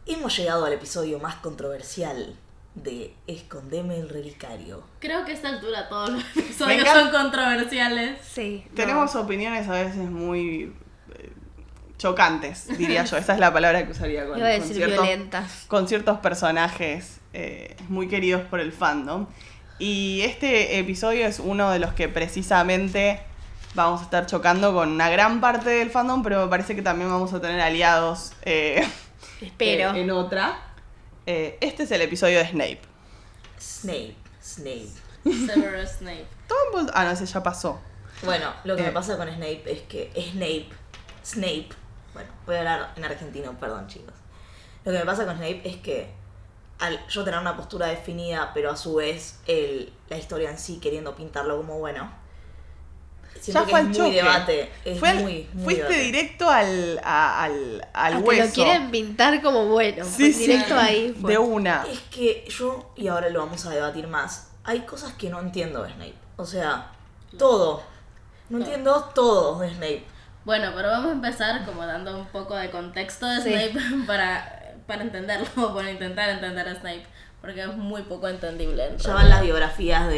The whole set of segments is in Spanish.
Hemos llegado al episodio más controversial de Escondeme el relicario. Creo que a esta altura todos los episodios son controversiales. Sí. Tenemos opiniones a veces muy chocantes, diría yo. Esa es la palabra que usaría Iba a decir violentas. Con ciertos personajes muy queridos por el fandom. Y este episodio es uno de los que precisamente vamos a estar chocando con una gran parte del fandom, pero me parece que también vamos a tener aliados Espero. en otra. Este es el episodio de Snape. Snape. Severus Snape. No, ese ya pasó. Bueno, lo que me pasa con Snape es que Snape, bueno, voy a hablar en argentino, perdón chicos. Lo que me pasa con Snape es que al yo tener una postura definida, pero a su vez la historia en sí queriendo pintarlo como bueno, siento Ya que fue es al muy choque. debate. Es muy Fuiste debate. directo al Que hueso. lo quieren pintar como bueno. Sí, Fue directo ahí. De una. Es que yo, y ahora lo vamos a debatir más, hay cosas que no entiendo de Snape. O sea, todo. No entiendo todo de Snape. Bueno, pero vamos a empezar como dando un poco de contexto de Sí. Snape para entenderlo, o para intentar entender a Snape, porque es muy poco entendible. en Ya van las realidad.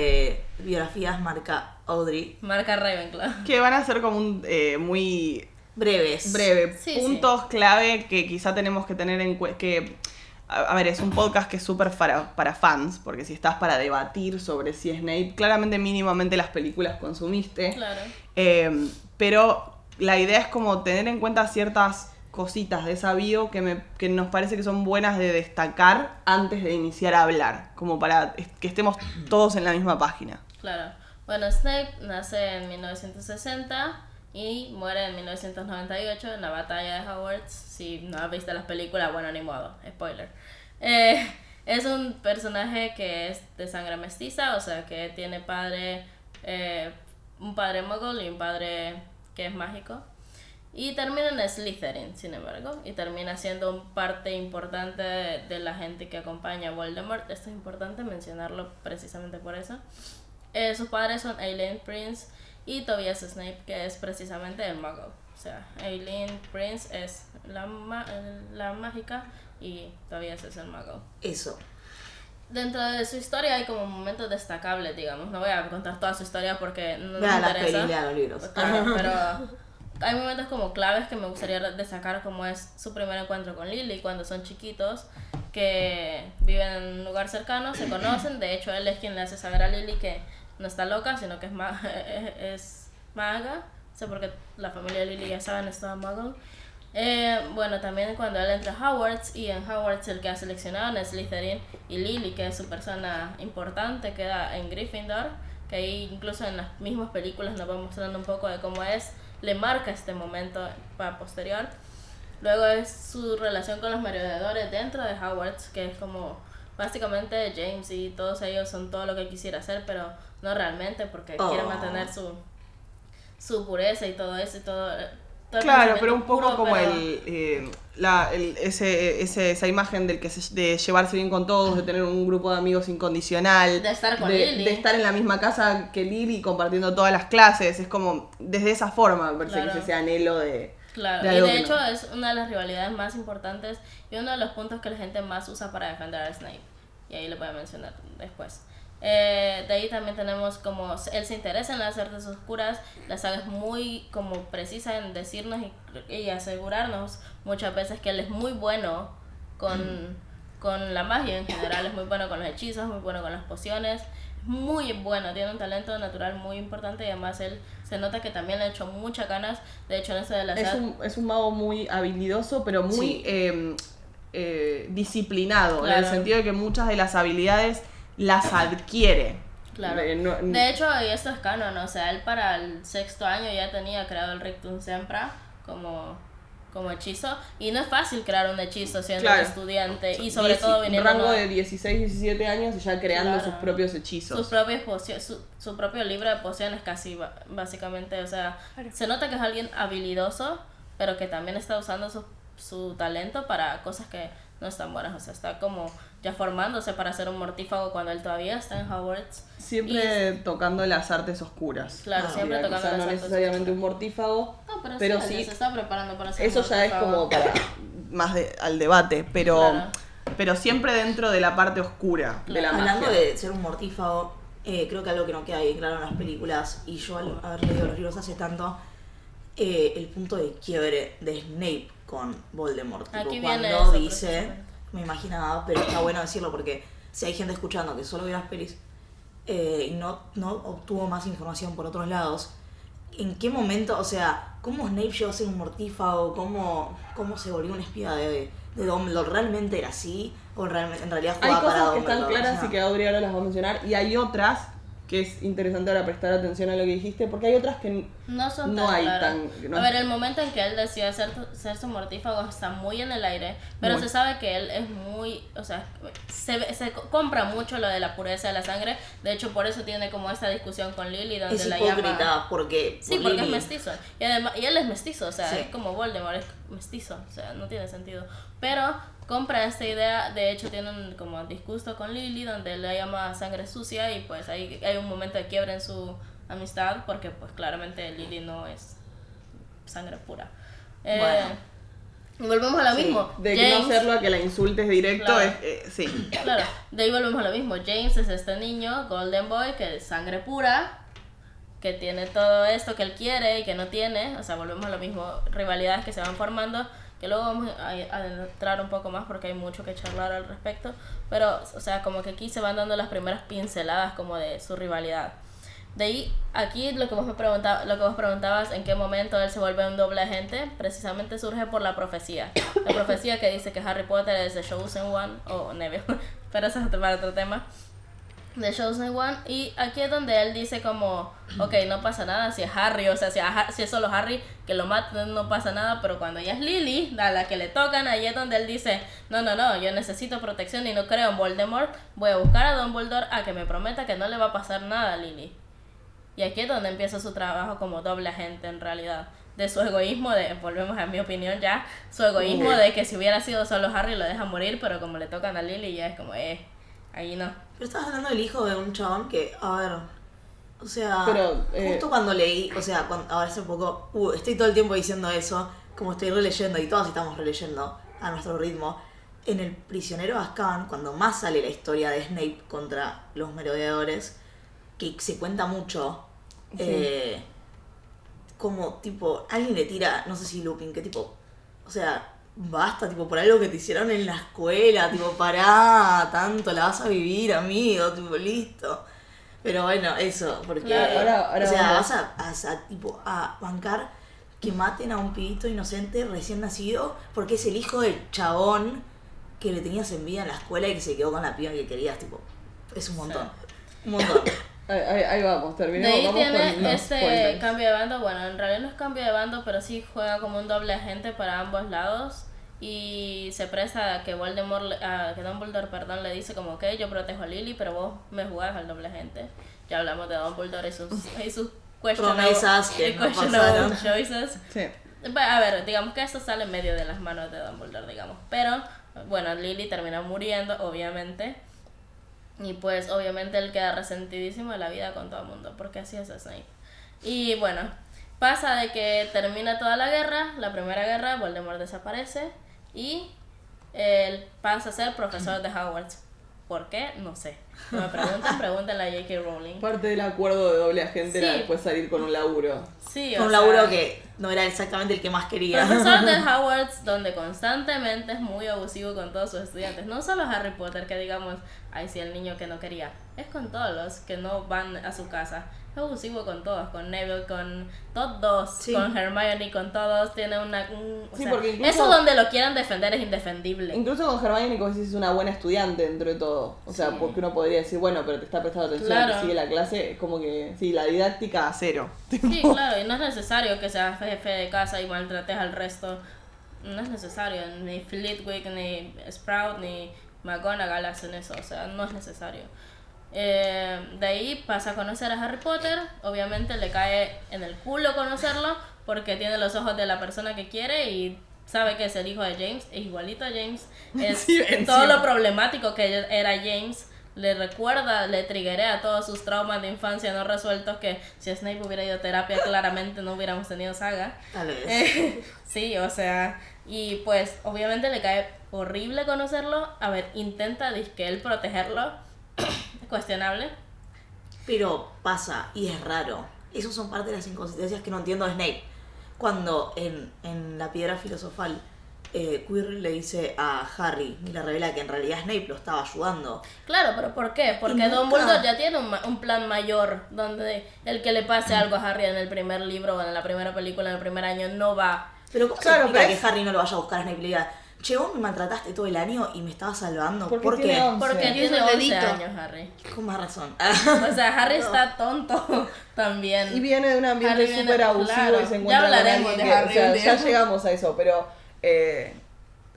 biografías marca Audrey. Marca Ravenclaw. Que van a ser como un muy Breves. breve. Sí, Puntos clave que quizá tenemos que tener en cuenta. A ver, es un podcast que es súper para fans, porque si estás para debatir sobre si Snape, claramente mínimamente las películas consumiste. Claro. Pero la idea es como tener en cuenta ciertas cositas de esa bio que nos parece que son buenas de destacar antes de iniciar a hablar, como para que estemos todos en la misma página. Claro. Bueno, Snape nace en 1960 y muere en 1998 en la batalla de Hogwarts. Si no has visto las películas, bueno, ni modo, spoiler. Es un personaje que es de sangre mestiza, o sea, que tiene un padre muggle y un padre que es mágico. Y termina en Slytherin, sin embargo, y termina siendo parte importante de la gente que acompaña a Voldemort. Esto es importante mencionarlo precisamente por eso. Sus padres son Aileen Prince y Tobias Snape, que es precisamente el mago. O sea, Aileen Prince es la mágica y Tobias es el mago. Eso. Dentro de su historia hay como momentos destacables, digamos. No voy a contar toda su historia porque no me Vean las interesa. pelis, lean los libros. Claro, pero hay momentos como claves que me gustaría destacar, como es su primer encuentro con Lily cuando son chiquitos, que viven en un lugar cercano, se conocen. De hecho, él es quien le hace saber a Lily que no está loca, sino que es maga. O sea, porque la familia de Lily ya saben, es toda muggle. Bueno, también cuando él entra a Hogwarts, y en Hogwarts el que ha seleccionado es Slytherin, y Lily, que es su persona importante, queda en Gryffindor, que ahí incluso en las mismas películas nos va mostrando un poco de cómo le marca este momento para posterior. Luego es su relación con los merodeadores dentro de Hogwarts, que es como básicamente James y todos ellos son todo lo que quisiera hacer, pero no realmente, porque quieren mantener su pureza y todo eso y todo el Claro, pero un pensamiento poco puro, como pero esa imagen de llevarse bien con todos, de tener un grupo de amigos incondicional, de estar con Lily. de estar en la misma casa que Lily compartiendo todas las clases. Es como desde esa forma me parece Claro. que ese anhelo de Claro, de y algo de que hecho no. es una de las rivalidades más importantes y uno de los puntos que la gente más usa para defender a Snape. Y ahí lo voy a mencionar después. De ahí también tenemos como él se interesa en las artes oscuras. La saga es muy como precisa en decirnos y asegurarnos muchas veces que él es muy bueno con la magia en general. Es muy bueno con los hechizos, muy bueno con las pociones. Muy bueno, tiene un talento natural muy importante y además él se nota que también le ha hecho muchas ganas. De hecho, en ese de la saga Es un mago muy habilidoso, pero muy disciplinado, en Claro. el sentido de que muchas de las habilidades las adquiere. Claro. De hecho, y esto es canon, o sea, él para el 6º año ya tenía creado el Rictum Sempra como hechizo, y no es fácil crear un hechizo siendo Claro. un estudiante y sobre todo un viniendo rango de 16, 17 años y ya creando Claro. sus propios hechizos. sus propias su propio libro de pociones casi básicamente, o sea, se nota que es alguien habilidoso, pero que también está usando su talento para cosas que no están buenas, o sea, está como ya formándose para ser un mortífago cuando él todavía está en Hogwarts. Siempre tocando las artes oscuras. Claro, siempre Mira, tocando quizá las no artes necesariamente oscuras. un mortífago, No, pero pero sí, sí, se está preparando para ser eso ya es mortífago. como para más al debate, pero, Claro. pero siempre dentro de la parte oscura de la Hablando magia. de ser un mortífago, creo que algo que no queda bien claro en las películas, y yo al haber leído los libros hace tanto, el punto de quiebre de Snape con Voldemort. Tipo, Aquí viene cuando eso, dice, precisamente. me imaginaba, pero está bueno decirlo porque si hay gente escuchando que solo vio las pelis y no obtuvo más información por otros lados, ¿en qué momento, o sea, cómo Snape llegó a ser un mortífago? ¿Cómo se volvió un espía de Dumbledore? ¿Realmente era así? ¿O realmente, en realidad Hay jugaba para cosas que Dumbledore? están claras O sea, y que Audrey ahora las va a mencionar, y hay otras que es interesante ahora prestar atención a lo que dijiste, porque hay otras que No son no tan hay claras. no- A ver, el momento en que él decide ser su mortífago está muy en el aire, pero Muy. se sabe que él es muy, o sea, se compra mucho lo de la pureza de la sangre. De hecho, por eso tiene como esta discusión con Lily donde es la hipócrita llama. porque... Sí, por porque es Lily. mestizo. Y además, y él es mestizo, o sea, Sí. es como Voldemort, es mestizo, o sea, no tiene sentido. Pero compra esta idea, de hecho tienen como disgusto con Lily donde la llama sangre sucia y pues ahí hay un momento de quiebre en su amistad porque pues claramente Lily no es sangre pura. Bueno. Y volvemos a lo Sí, mismo. De que no James, hacerlo a que la insultes directo Claro. sí. claro, de ahí volvemos a lo mismo. James es este niño, Golden Boy, que es sangre pura, que tiene todo esto que él quiere y que no tiene. O sea, volvemos a lo mismo, rivalidades que se van formando, que luego vamos a entrar un poco más porque hay mucho que charlar al respecto. Pero, o sea, como que aquí se van dando las primeras pinceladas como de su rivalidad. De ahí, aquí lo que vos preguntabas, en qué momento él se vuelve un doble agente, precisamente surge por la profecía. La profecía que dice que Harry Potter es The Chosen One, o Neville, pero eso es para otro tema. The Chosen One, y aquí es donde él dice como, ok, no pasa nada si es Harry, o sea, si es solo Harry que lo mata, no pasa nada, pero cuando ella es Lily, a la que le tocan, ahí es donde él dice, no, yo necesito protección y no creo en Voldemort, voy a buscar a Dumbledore a que me prometa que no le va a pasar nada a Lily. Y aquí es donde empieza su trabajo como doble agente en realidad. De su egoísmo, volvemos a mi opinión ya, su egoísmo de que si hubiera sido solo Harry lo deja morir, pero como le tocan a Lily ya es como, ahí no. Pero estás hablando del hijo de un chabón que, a ver, o sea, Pero, justo cuando leí, o sea, ahora hace poco, estoy todo el tiempo diciendo eso, como estoy releyendo y todos estamos releyendo a nuestro ritmo. En El prisionero de Azkaban, cuando más sale la historia de Snape contra los merodeadores, que se cuenta mucho, como tipo, alguien le tira, no sé si Lupin, que tipo, o sea, basta, tipo, por algo que te hicieron en la escuela, tipo, pará, tanto la vas a vivir, amigo, tipo, listo. Pero bueno, eso, porque, Claro, ahora o sea, vamos. vas a, tipo, a bancar que maten a un pibito inocente recién nacido porque es el hijo del chabón que le tenías envidia en la escuela y que se quedó con la piba que querías, tipo, es un montón, un montón. Ahí vamos, De terminemos. ahí Vamos con tiene los este spoilers. cambio de bando, bueno, en realidad no es cambio de bando, pero sí juega como un doble agente para ambos lados y se presta a que Dumbledore, perdón, le dice como que yo protejo a Lily, pero vos me jugás al doble agente. Ya hablamos de Dumbledore y sus Promesas que no questionable pasaron. choices. Sí. A ver, digamos que esto sale en medio de las manos de Dumbledore, digamos. Pero, bueno, Lily termina muriendo, obviamente. Y pues, obviamente, él queda resentidísimo de la vida con todo el mundo, porque así es Snape. Y bueno, pasa de que termina toda la guerra, la primera guerra, Voldemort desaparece y él pasa a ser profesor de Hogwarts. ¿Por qué? No sé. No me pregunten, pregúntenle a J.K. Rowling. Parte del acuerdo de doble agente era Sí. después salir con un laburo. Sí, Fue o un sea, laburo que no era exactamente el que más quería. profesor de Hogwarts, donde constantemente es muy abusivo con todos sus estudiantes. No solo Harry Potter, que digamos, ay, sí, el niño que no quería. Es con todos los que no van a su casa. Es abusivo con todos, con Neville, con todos, Sí. con Hermione, con todos. Tiene o Sí, sea, porque incluso- eso donde lo quieran defender es indefendible. Incluso con Hermione, como decís, es una buena estudiante dentro de todo. O sea, Sí. porque uno podría decir, bueno, pero te está prestando atención, Claro. te sigue la clase. Es como que, sí, la didáctica a cero. Sí, claro, y no es necesario que seas jefe de casa y maltrates al resto. No es necesario, ni Flitwick, ni Sprout, ni McGonagall hacen eso, o sea, no es necesario. De ahí pasa a conocer a Harry Potter, obviamente le cae en el culo conocerlo porque tiene los ojos de la persona que quiere y sabe que es el hijo de James, es igualito a James, es Sí, todo encima. lo problemático que era James, le recuerda, le triggerea todos sus traumas de infancia no resueltos que si Snape hubiera ido a terapia claramente no hubiéramos tenido saga. Tal vez. Sí, o sea, y pues obviamente le cae horrible conocerlo. A ver, intenta que él protegerlo, cuestionable. Pero pasa, y es raro. Esos son parte de las inconsistencias que no entiendo de Snape. Cuando en la piedra filosofal Quirrell le dice a Harry y le revela que en realidad Snape lo estaba ayudando. Claro, pero ¿por qué? Porque Dumbledore ya tiene un plan mayor donde el que le pase algo a Harry en el primer libro o en la primera película en el primer año no va. Pero ¿cómo Claro, se explica pero que Harry no lo vaya a buscar a Snape y le diga, che, vos me maltrataste todo el año y me estabas salvando? Porque ¿Por tiene qué? 11. Porque Tiene tiene el 11 dedito. años Harry. Con más razón. O sea, Harry está tonto también. Y viene de un ambiente Harry viene- súper abusivo claro, y se ya encuentra con hablaremos alguien de que, Harry o sea, un día. ya llegamos a eso, pero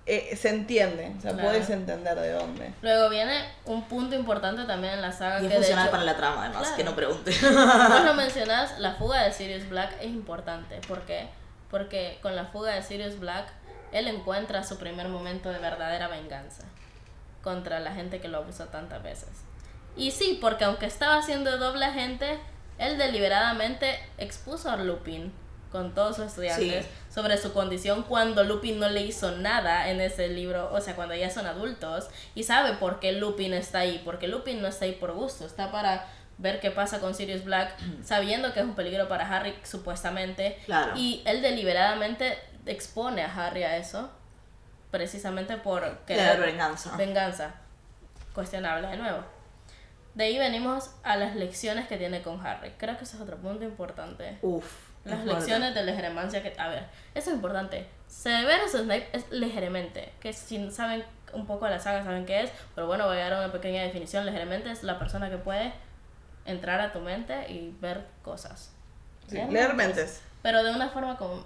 se entiende, o sea, Claro. puedes entender de dónde. Luego viene un punto importante también en la saga Y es que de funcional hecho, para la trama, además, Claro. que no pregunte. vos lo mencionás, la fuga de Sirius Black es importante. ¿Por qué? Porque con la fuga de Sirius Black, él encuentra su primer momento de verdadera venganza contra la gente que lo abusó tantas veces. Y sí, porque aunque estaba haciendo doble agente, él deliberadamente expuso a Lupin con todos sus estudiantes Sí. sobre su condición cuando Lupin no le hizo nada en ese libro, o sea, cuando ya son adultos, y sabe por qué Lupin está ahí, porque Lupin no está ahí por gusto, está para ver qué pasa con Sirius Black, sabiendo que es un peligro para Harry, supuestamente, Claro. y él deliberadamente expone a Harry a eso, precisamente por Querer venganza. venganza. Cuestionable de nuevo. De ahí venimos a las lecciones que tiene con Harry. Creo que ese es otro punto importante. Uf. Las es fuerte. lecciones de legeremancia que... A ver, eso es importante. Severus Snape es legermente. Que si saben un poco de la saga saben qué es. Pero bueno, voy a dar una pequeña definición. Legermente es la persona que puede entrar a tu mente y ver cosas. Sí, Leer leer mentes. mentes. Pero de una forma como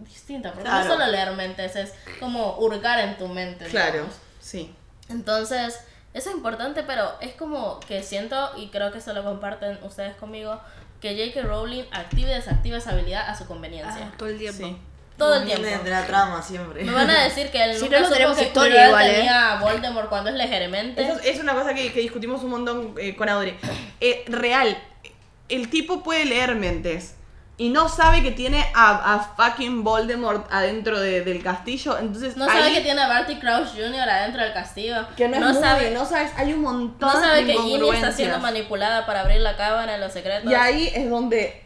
distinta. Porque Claro. no solo leer mentes, es como hurgar en tu mente. Claro, digamos. sí. Entonces, eso es importante, pero es como que siento, y creo que se lo comparten ustedes conmigo, que J.K. Rowling activa y desactiva esa habilidad a su conveniencia. Todo el tiempo. Sí. Todo el Viene tiempo. de la trama siempre. Me van a decir que él Si nunca no, no supo tenemos que historia Quirrell igual, tenía a Voldemort cuando es legermente. Eso es una cosa que discutimos un montón con Audrey. Real, el tipo puede leer mentes y no sabe que tiene a fucking Voldemort adentro del castillo, entonces No ahí, sabe que tiene a Barty Crouch Jr. adentro del castillo. que no, no es sabe, movie, no sabes, hay un montón no sabe de que Ginny está incongruencias. siendo manipulada para abrir la cámara en los secretos. Y ahí es donde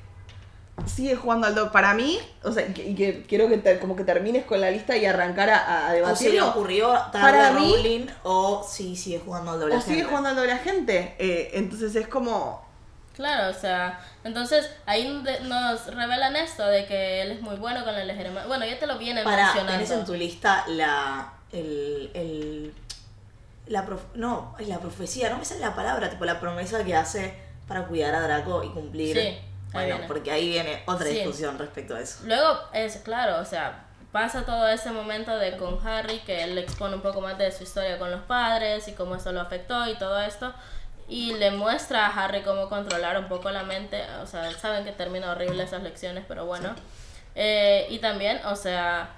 sigue jugando al dog. Para mí, o sea, y que quiero que como que termines con la lista y arrancar a O se le debatirlo. ocurrió Para tarde a mí- Rowling, o sí sigue jugando al doble O sigue agente. jugando al doble agente. Entonces es como... Claro, o sea, entonces ahí nos revelan esto de que él es muy bueno con el legeremancia. Bueno, ya te lo vienen Para, mencionando. tenés en tu lista la profecía, no me sale la palabra, tipo la promesa que hace para cuidar a Draco y cumplir. Sí, ahí Bueno, viene. porque ahí viene otra Sí. discusión respecto a eso. Luego es claro, o sea, pasa todo ese momento de con Harry que él le expone un poco más de su historia con los padres y cómo eso lo afectó y todo esto. Y le muestra a Harry cómo controlar un poco la mente. O sea, saben que termina horrible esas lecciones, pero bueno. Y también, o sea,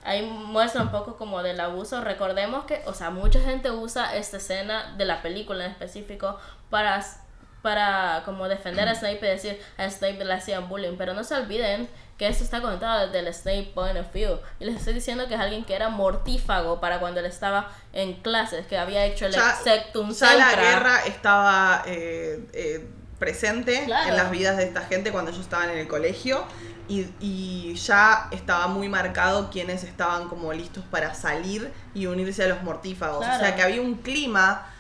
ahí muestra un poco como del abuso. Recordemos que, o sea, mucha gente usa esta escena de la película en específico para como defender a Snape y decir a Snape le hacían bullying, pero no se olviden que esto está contado desde el Snape point of view, y les estoy diciendo que es alguien que era mortífago para cuando él estaba en clases, que había hecho el Sectum ya la Sempra. guerra estaba presente Claro. en las vidas de esta gente cuando ellos estaban en el colegio y ya estaba muy marcado quienes estaban como listos para salir y unirse a los mortífagos. Claro. O sea que había un clima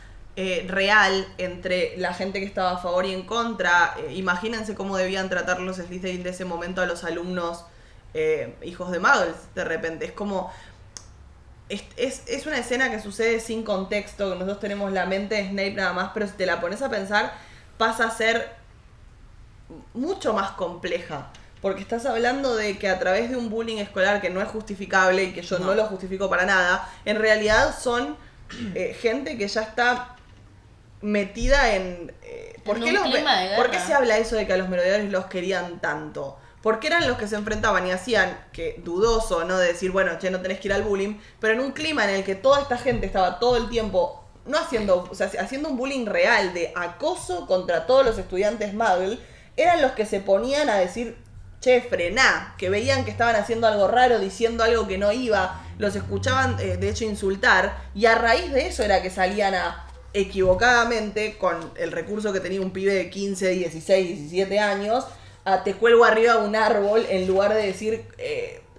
real entre la gente que estaba a favor y en contra. Imagínense cómo debían tratar los Slytherin de ese momento a los alumnos hijos de Muggles de repente. Es como... Es una escena que sucede sin contexto, que nosotros tenemos la mente de Snape nada más, pero si te la pones a pensar, pasa a ser mucho más compleja. Porque estás hablando de que a través de un bullying escolar que no es justificable y que yo no lo justifico para nada, en realidad son gente que ya está metida en... ¿por En qué un los clima de ¿por qué guerra. se habla eso de que a los merodeadores los querían tanto? Porque eran los que se enfrentaban y hacían, que dudoso, ¿no? De decir, bueno, che, no tenés que ir al bullying, pero en un clima en el que toda esta gente estaba todo el tiempo no haciendo, o sea, haciendo un bullying real de acoso contra todos los estudiantes Muggle, eran los que se ponían a decir, che, frená, que veían que estaban haciendo algo raro, diciendo algo que no iba, los escuchaban de hecho insultar, y a raíz de eso era que salían a equivocadamente, con el recurso que tenía un pibe de 15, 16, 17 años, a te cuelgo arriba de un árbol en lugar de decir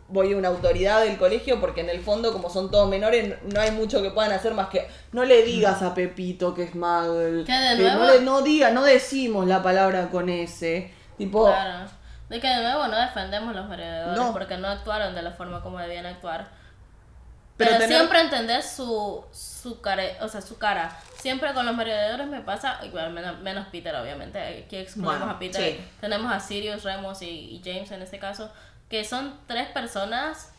voy a una autoridad del colegio, porque en el fondo, como son todos menores, no hay mucho que puedan hacer más que no le digas a Pepito que es Muggle, ¿Qué, de que nuevo? no decimos la palabra con ese, tipo, Claro. De que de nuevo no defendemos los merodeadores No. porque no actuaron de la forma como debían actuar. Pero Pero tener- siempre entender su cara. Siempre con los merodeadores me pasa, igual menos Peter obviamente, aquí excluimos Bueno, a Peter, sí. tenemos a Sirius, Remus y James en este caso, que son tres personas,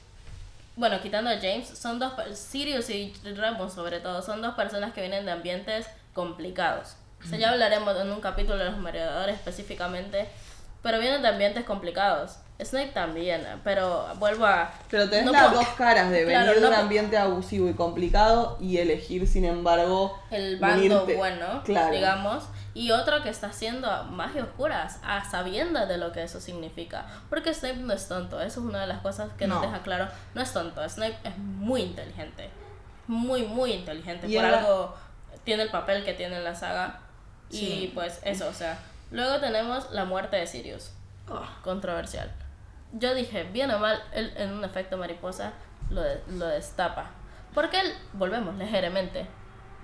bueno, quitando a James, son Sirius y Remus sobre todo, son dos personas que vienen de ambientes complicados. O sea, ya hablaremos en un capítulo de los merodeadores específicamente, pero vienen de ambientes complicados. Snape también, pero vuelvo a... pero tenés no las po- dos caras de Claro, venir de no un po- ambiente abusivo y complicado y elegir, sin embargo, el bando unirte. bueno, Claro. digamos, y otro que está haciendo magia oscuras a sabiendas de lo que eso significa. Porque Snape no es tonto, eso es una de las cosas que nos No. deja claro. No es tonto, Snape es muy inteligente, muy, muy inteligente. Y Por ahora- algo tiene el papel que tiene en la saga. Y Sí. pues eso, o sea. Luego tenemos la muerte de Sirius, Oh, controversial. Yo dije, bien o mal, él en un efecto mariposa lo destapa. Porque él, volvemos, ligeramente,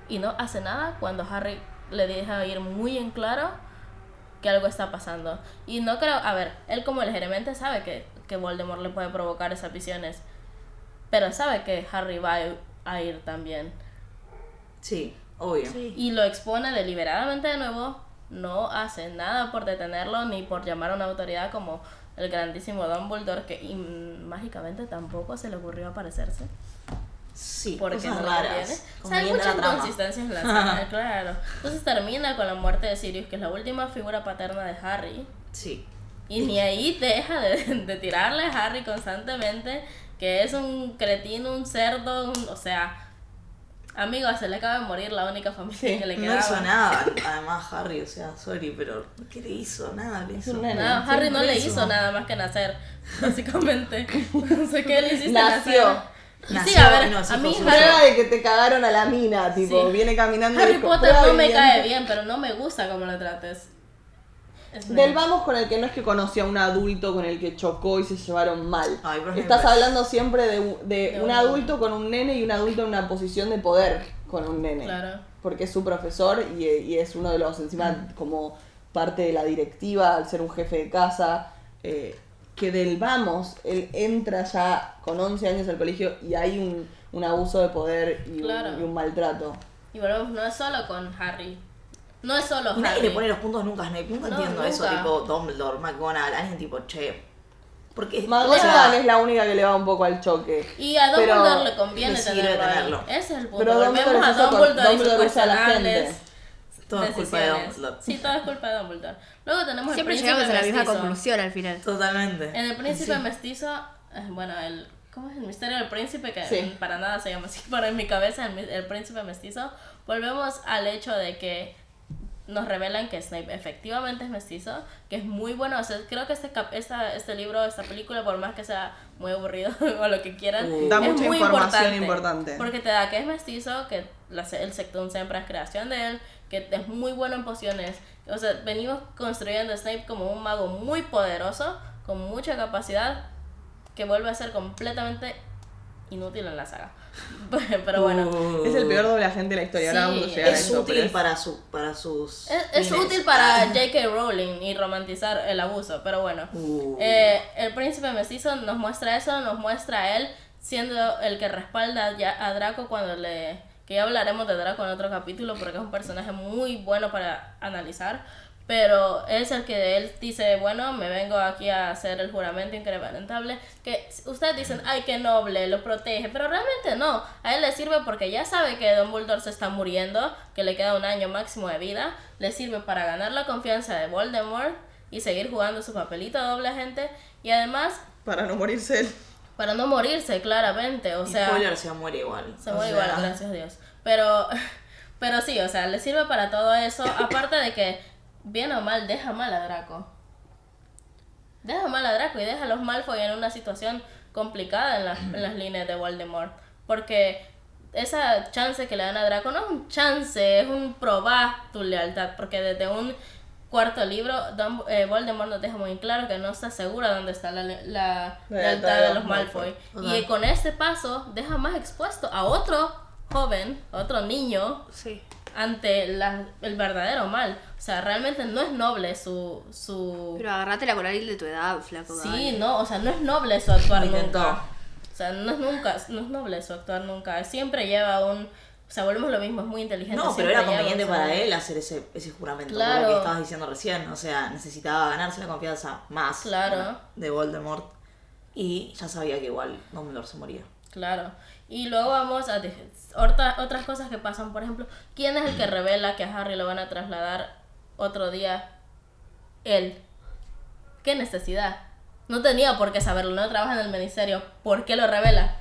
y no hace nada cuando Harry le deja ir muy en claro que algo está pasando. Y no creo, a ver, él como ligeramente sabe que Voldemort le puede provocar esas visiones, pero sabe que Harry va a ir también. sí, obvio. Sí. Y lo expone deliberadamente de nuevo, no hace nada por detenerlo ni por llamar a una autoridad como el grandísimo Dumbledore, que mágicamente tampoco se le ocurrió aparecerse. Sí, Porque cosas no le raras. conviene. O Como sea, hay bien de muchas la trama. inconsistencias en la saga, claro. Entonces termina con la muerte de Sirius, que es la última figura paterna de Harry. Sí. Y ni ahí deja de tirarle a Harry constantemente, que es un cretino, un cerdo, o sea... Amigo, se le acaba de morir la única familia Sí, que le No quedaba. hizo nada, además Harry, o sea, sorry, pero ¿qué le hizo? Nada le hizo. un nene. No, Harry no Siempre le eso. hizo nada más que nacer, básicamente. No sé qué le hiciste Nació. nacer. Y sí, Nació a ver, y nos a mí hizo Prueba Harry, de que te cagaron a la mina, tipo, Sí. viene caminando Harry y dijo, Potter "Prueba no me evidente". cae bien, pero no me gusta cómo lo trates. Del vamos con el que no es que conoció a un adulto con el que chocó y se llevaron mal. Ay, por ejemplo, Estás hablando siempre de un un adulto con un nene y un adulto en una posición de poder con un nene. Claro. Porque es su profesor y es uno de los, encima, como parte de la directiva, al ser un jefe de casa. Que del vamos, él entra ya con 11 años al colegio y hay un abuso de poder y, Claro. y un maltrato. Y volvemos, no es solo con Harry. No es solo Y nadie Harry. le pone los puntos nunca a Snape. Nunca No, entiendo eso, nunca. tipo Dumbledore, McGonagall, alguien tipo, che. Porque McGonagall es la única que le va un poco al choque. Y a Pero Dumbledore le conviene le sirve tenerlo, tenerlo. ahí. Ese es el punto. Pero Dumbledore Volvemos es a eso, Dumbledore y sus Dumbledore usa a la cuestionables gente. todo es culpa de decisiones. Dumbledore. Sí, todo es culpa de Dumbledore. Luego tenemos Siempre el príncipe llegamos a la misma mestizo. conclusión al final. Totalmente. En el príncipe Sí. mestizo, bueno, ¿cómo es? El misterio del príncipe, que Sí. para nada se llama así, pero en mi cabeza el príncipe mestizo, volvemos al hecho de que nos revelan que Snape efectivamente es mestizo, que es muy bueno. O sea, creo que este libro, esta película, por más que sea muy aburrido o lo que quieran, Da es mucha muy información importante. Porque te da que es mestizo, que el Sectum Sempra es creación de él, que es muy bueno en pociones. O sea, venimos construyendo a Snape como un mago muy poderoso, con mucha capacidad, que vuelve a ser completamente inútil en la saga. Pero bueno, Es el peor doble agente de la historia. Ahora Sí, vamos a llegar a Es eso. útil pero para sus. es fines. útil para J.K. Rowling y romantizar el abuso, pero bueno. El príncipe mestizo nos muestra eso, nos muestra a él siendo el que respalda a Draco que ya hablaremos de Draco en otro capítulo porque es un personaje muy bueno para analizar, pero es el que él dice, bueno, me vengo aquí a hacer el juramento inquebrantable, que ustedes dicen, ay, qué noble, lo protege, pero realmente no, a él le sirve porque ya sabe que Dumbledore se está muriendo, que le queda un año máximo de vida, le sirve para ganar la confianza de Voldemort y seguir jugando su papelito de doble agente, y además, para no morirse él. para no morirse claramente, o sea... Spoiler, se muere igual. Se O muere sea, igual, gracias a Dios. Pero Pero sí, o sea, le sirve para todo eso. Aparte de que, bien o mal, deja mal a Draco. Deja mal a Draco y deja a los Malfoy en una situación complicada en las líneas de Voldemort. Porque esa chance que le dan a Draco no es un chance, es un probar tu lealtad. Porque desde un cuarto libro, Voldemort nos deja muy claro que no está segura dónde está la lealtad de los Malfoy. Y con este paso deja más expuesto a otro joven, a otro niño, Sí. ante el verdadero mal. O sea, realmente no es noble su... Pero agarrate la moral de tu edad, flaco. Sí, dale. no, o sea, no es noble su actuar Lo intentó. nunca. O sea, no es noble su actuar nunca. Siempre lleva un... O sea, volvemos a lo mismo, es muy inteligente. No, pero siempre era lleva conveniente un- para él hacer ese juramento, por Claro. lo que estabas diciendo recién. O sea, necesitaba ganarse la confianza más Claro. de Voldemort. Y ya sabía que igual Dumbledore se moría. Claro. Y luego vamos a otras cosas que pasan. Por ejemplo, ¿quién es el que revela que a Harry lo van a trasladar otro día? Él. ¿Qué necesidad? No tenía por qué saberlo, no trabaja en el ministerio. ¿Por qué lo revela?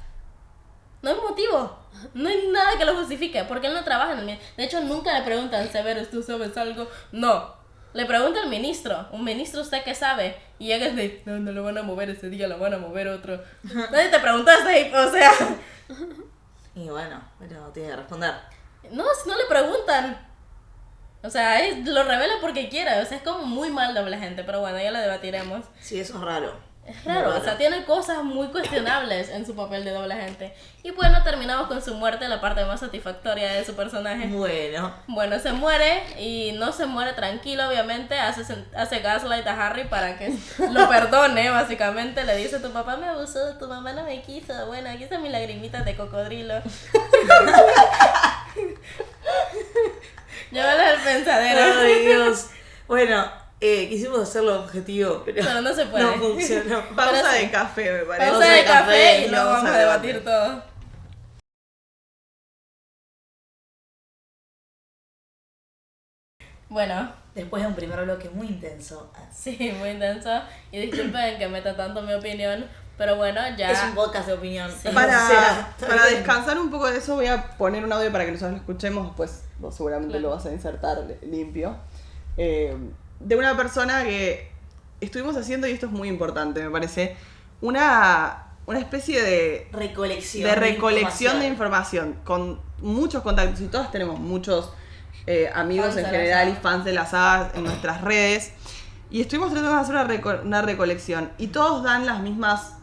No hay motivo. No hay nada que lo justifique. Porque él no trabaja en el ministerio. De hecho, nunca le preguntan, Severus, ¿tú sabes algo? No. Le pregunta al ministro. Un ministro, ¿usted qué sabe? Y llega Snape, no lo van a mover ese día, lo van a mover otro. Nadie te preguntó, Snape, o sea... Y bueno, pero tiene que responder. No, si no le preguntan. O sea, lo revela porque quiera. O sea, es como muy mal doble gente. Pero bueno, ya lo debatiremos. Sí, eso es raro. Es raro, o sea, tiene cosas muy cuestionables en su papel de doble agente. Y bueno, terminamos con su muerte, la parte más satisfactoria de su personaje. Bueno. Bueno, se muere y no se muere tranquilo, obviamente. Hace gaslight a Harry para que lo perdone, básicamente. Le dice, tu papá me abusó, tu mamá no me quiso. Bueno, aquí están mis lagrimitas de cocodrilo. Llévalas al pensadero. Ay, Dios. Bueno, quisimos hacerlo objetivo, Pero no se puede. no funcionó. Pausa Pero sí. de café, me parece. Pausa de café y y luego vamos vamos a a debatir debatir. todo. Bueno, Después de un primer bloque muy intenso. sí, muy intenso. Y disculpen que meta tanto mi opinión, pero bueno, ya. Es un podcast de opinión. Sí. Para, O sea, está para bien. descansar un poco de eso voy a poner un audio para que nosotros lo escuchemos, después vos seguramente Claro. lo vas a insertar limpio. De una persona que estuvimos haciendo, y esto es muy importante, me parece, una especie de recolección de información con muchos contactos, y todos tenemos muchos amigos Fans en de la general y saga. fans de la saga en nuestras redes, y estuvimos tratando de hacer una recolección y todos dan las mismas,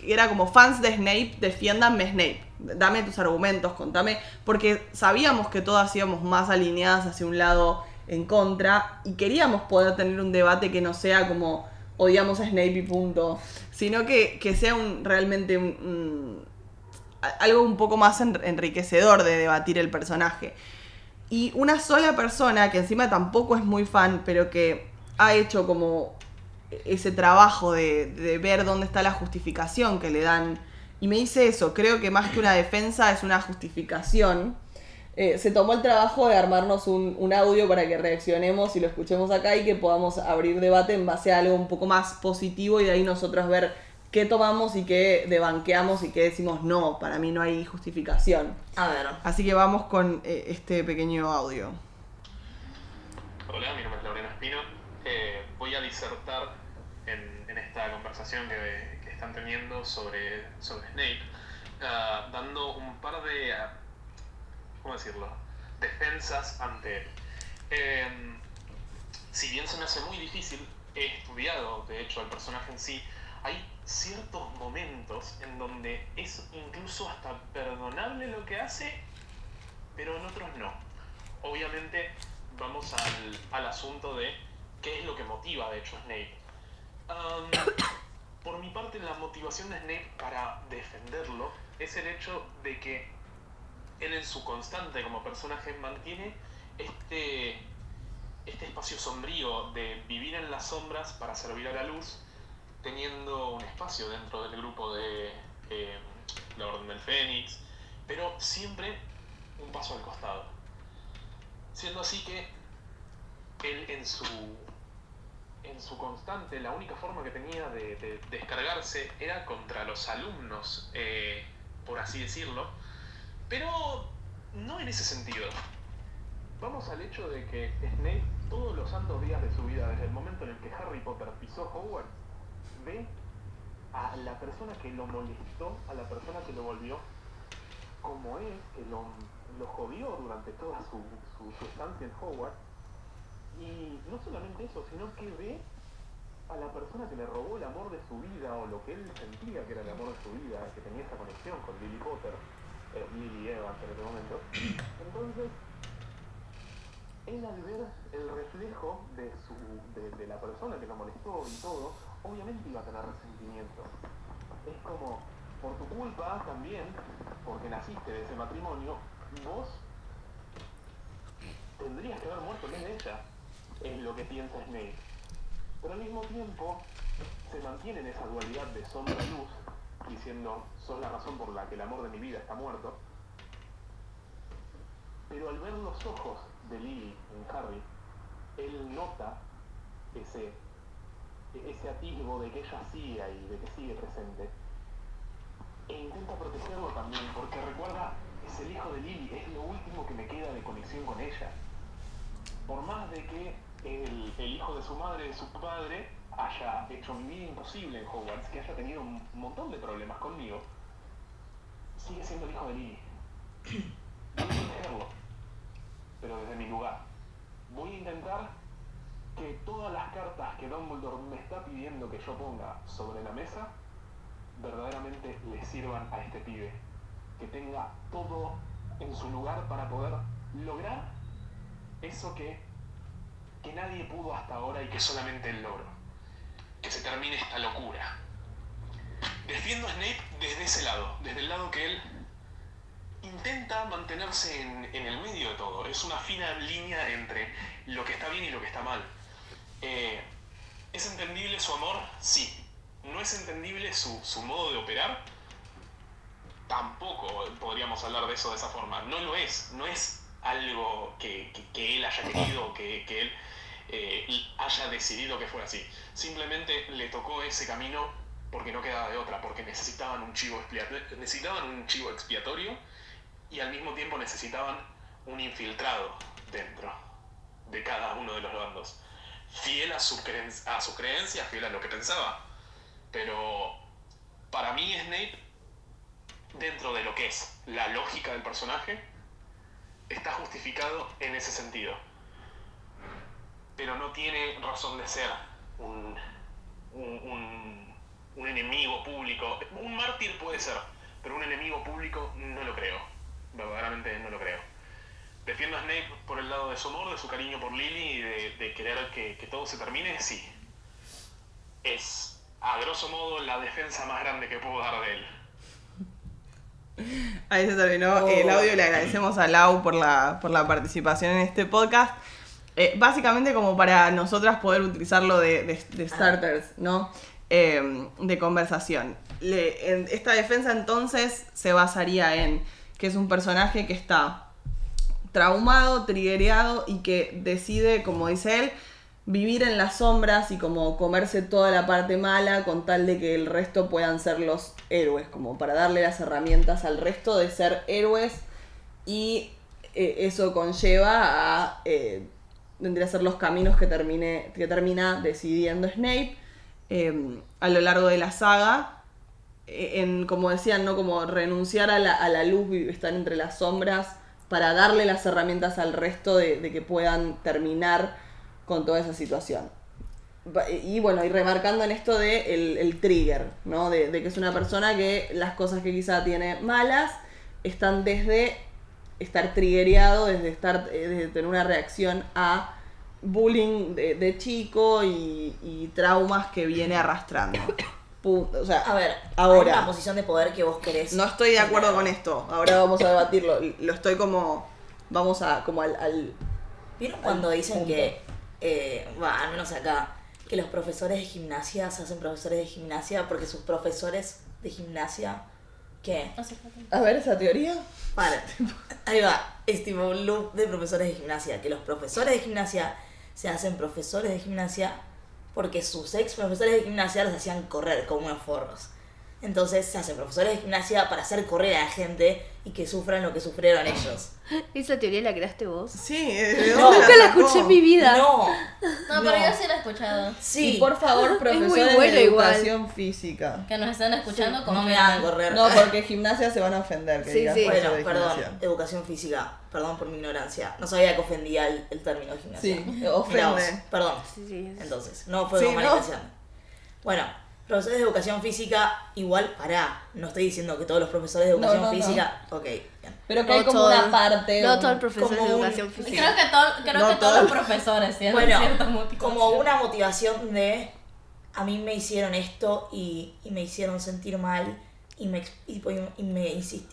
era como fans de Snape, defiéndanme Snape, dame tus argumentos, contame, porque sabíamos que todas íbamos más alineadas hacia un lado en contra y queríamos poder tener un debate que no sea como odiamos a Snape y punto, sino que sea realmente algo un poco más enriquecedor de debatir el personaje. Y una sola persona, que encima tampoco es muy fan, pero que ha hecho como ese trabajo de ver dónde está la justificación que le dan, y me dice eso, creo que más que una defensa es una justificación. Se tomó el trabajo de armarnos un audio para que reaccionemos y lo escuchemos acá y que podamos abrir debate en base a algo un poco más positivo y de ahí nosotros ver qué tomamos y qué debanqueamos y qué decimos no, para mí no hay justificación. A ver. Así que vamos con este pequeño audio. Hola, mi nombre es Lorena Espino. Voy a disertar en esta conversación que están teniendo sobre Snape, dando un par de, ¿cómo decirlo?, defensas ante él. Si bien se me hace muy difícil, he estudiado, de hecho, al personaje en sí, hay ciertos momentos en donde es incluso hasta perdonable lo que hace, pero en otros no. Obviamente vamos al asunto de qué es lo que motiva de hecho a Snape. Por mi parte, la motivación de Snape para defenderlo es el hecho de que él en su constante como personaje mantiene este espacio sombrío de vivir en las sombras para servir a la luz, teniendo un espacio dentro del grupo de la Orden del Fénix, pero siempre un paso al costado. Siendo así que él en su constante, la única forma que tenía de descargarse era contra los alumnos, por así decirlo, pero no en ese sentido. Vamos al hecho de que Snape, todos los santos días de su vida, desde el momento en el que Harry Potter pisó Hogwarts, ve a la persona que lo molestó, a la persona que lo volvió como es, que lo jodió durante toda su estancia en Hogwarts. Y no solamente eso, sino que ve a la persona que le robó el amor de su vida, o lo que él sentía que era el amor de su vida, que tenía esa conexión con Lily Potter, Lily Evans en ese momento. Entonces, él al ver el reflejo de la persona que lo molestó y todo, obviamente iba a tener resentimiento. Es como, por tu culpa también, porque naciste de ese matrimonio, vos tendrías que haber muerto en vez de ella, es lo que piensa Snape. Pero al mismo tiempo se mantiene en esa dualidad de sombra y luz, diciendo, sos la razón por la que el amor de mi vida está muerto. Pero al ver los ojos de Lily en Harry, él nota ese atisbo de que ella sigue ahí, de que sigue presente, e intenta protegerlo también, porque recuerda, es el hijo de Lily, es lo último que me queda de conexión con ella. Por más de que el hijo de su madre, de su padre, haya hecho mi vida imposible en Hogwarts, que haya tenido un montón de problemas conmigo, sigue siendo el hijo de Lily. Voy a protegerlo, pero desde mi lugar. Voy a intentar que todas las cartas que Dumbledore me está pidiendo que yo ponga sobre la mesa verdaderamente le sirvan a este pibe, que tenga todo en su lugar para poder lograr eso que nadie pudo hasta ahora y que solamente él logró, que se termine esta locura. Defiendo a Snape desde ese lado, desde el lado que él intenta mantenerse en el medio de todo. Es una fina línea entre lo que está bien y lo que está mal. ¿Es entendible su amor? Sí. ¿No es entendible su modo de operar? Tampoco podríamos hablar de eso de esa forma. No lo es. No es algo que él haya querido, que él haya decidido que fuera así. Simplemente le tocó ese camino porque no quedaba de otra, porque necesitaban un chivo expiatorio y al mismo tiempo necesitaban un infiltrado dentro de cada uno de los bandos, fiel a su creencia, fiel a lo que pensaba. Pero para mí Snape, dentro de lo que es la lógica del personaje, está justificado en ese sentido, pero no tiene razón de ser un enemigo público. Un mártir puede ser, pero un enemigo público no lo creo. Verdaderamente no lo creo. Defiendo a Snape por el lado de su amor, de su cariño por Lily y de querer que todo se termine, sí. Es, a grosso modo, la defensa más grande que puedo dar de él. Ahí se terminó el audio. Le agradecemos a Lau por la participación en este podcast. Básicamente como para nosotras poder utilizarlo de starters, ¿no? De conversación. Esta defensa entonces se basaría en que es un personaje que está traumado, triggereado y que decide, como dice él, vivir en las sombras y como comerse toda la parte mala con tal de que el resto puedan ser los héroes, como para darle las herramientas al resto de ser héroes, y eso conlleva a vendría a ser los caminos que termina decidiendo Snape a lo largo de la saga, como decían, ¿no? Como renunciar a la luz y estar entre las sombras para darle las herramientas al resto de que puedan terminar con toda esa situación. Y bueno, y remarcando en esto de el trigger, ¿no? De que es una persona que las cosas que quizá tiene malas están desde estar triggereado, desde tener una reacción a bullying de chico y traumas que viene arrastrando. O sea, A ver, ahora, hay una posición de poder que vos querés. no estoy de acuerdo con esto. Ahora vamos a debatirlo. Lo estoy como... Vamos a... como al ¿Vieron cuando dicen que, al menos acá, que los profesores de gimnasia se hacen profesores de gimnasia porque sus profesores de gimnasia, ¿qué? A ver, esa teoría. Vale, ahí va, es tipo un loop de profesores de gimnasia, que los profesores de gimnasia se hacen profesores de gimnasia porque sus ex profesores de gimnasia los hacían correr como unos forros. Entonces se hacen profesores de gimnasia para hacer correr a la gente y que sufran lo que sufrieron ellos. ¿Esa teoría la creaste vos? Sí, ¿de No, dónde Nunca la sacó? escuché en mi vida. No. No, pero yo sí la he escuchado. Sí. Y por favor, profesores muy bueno de igual. educación física. Que nos están escuchando No como me hagan correr. No, porque gimnasia se van a ofender, que Sí, digas sí. profesor Bueno, de perdón, gimnasia. educación física. Perdón por mi ignorancia. No sabía que ofendía el término gimnasia. Sí, Mirá vos, ofende. perdón. Sí. Entonces, no fue Sí, con mala ¿no? intención. Bueno, profesores de educación física, igual no estoy diciendo que todos los profesores de educación No. física. Ok, bien. Pero que hay No como todo- una parte. No todos los profesores como de un- educación Creo física. que, No todos todo. los profesores tienen Bueno, cierta motivación. como una motivación de a mí me hicieron esto y me hicieron sentir mal y me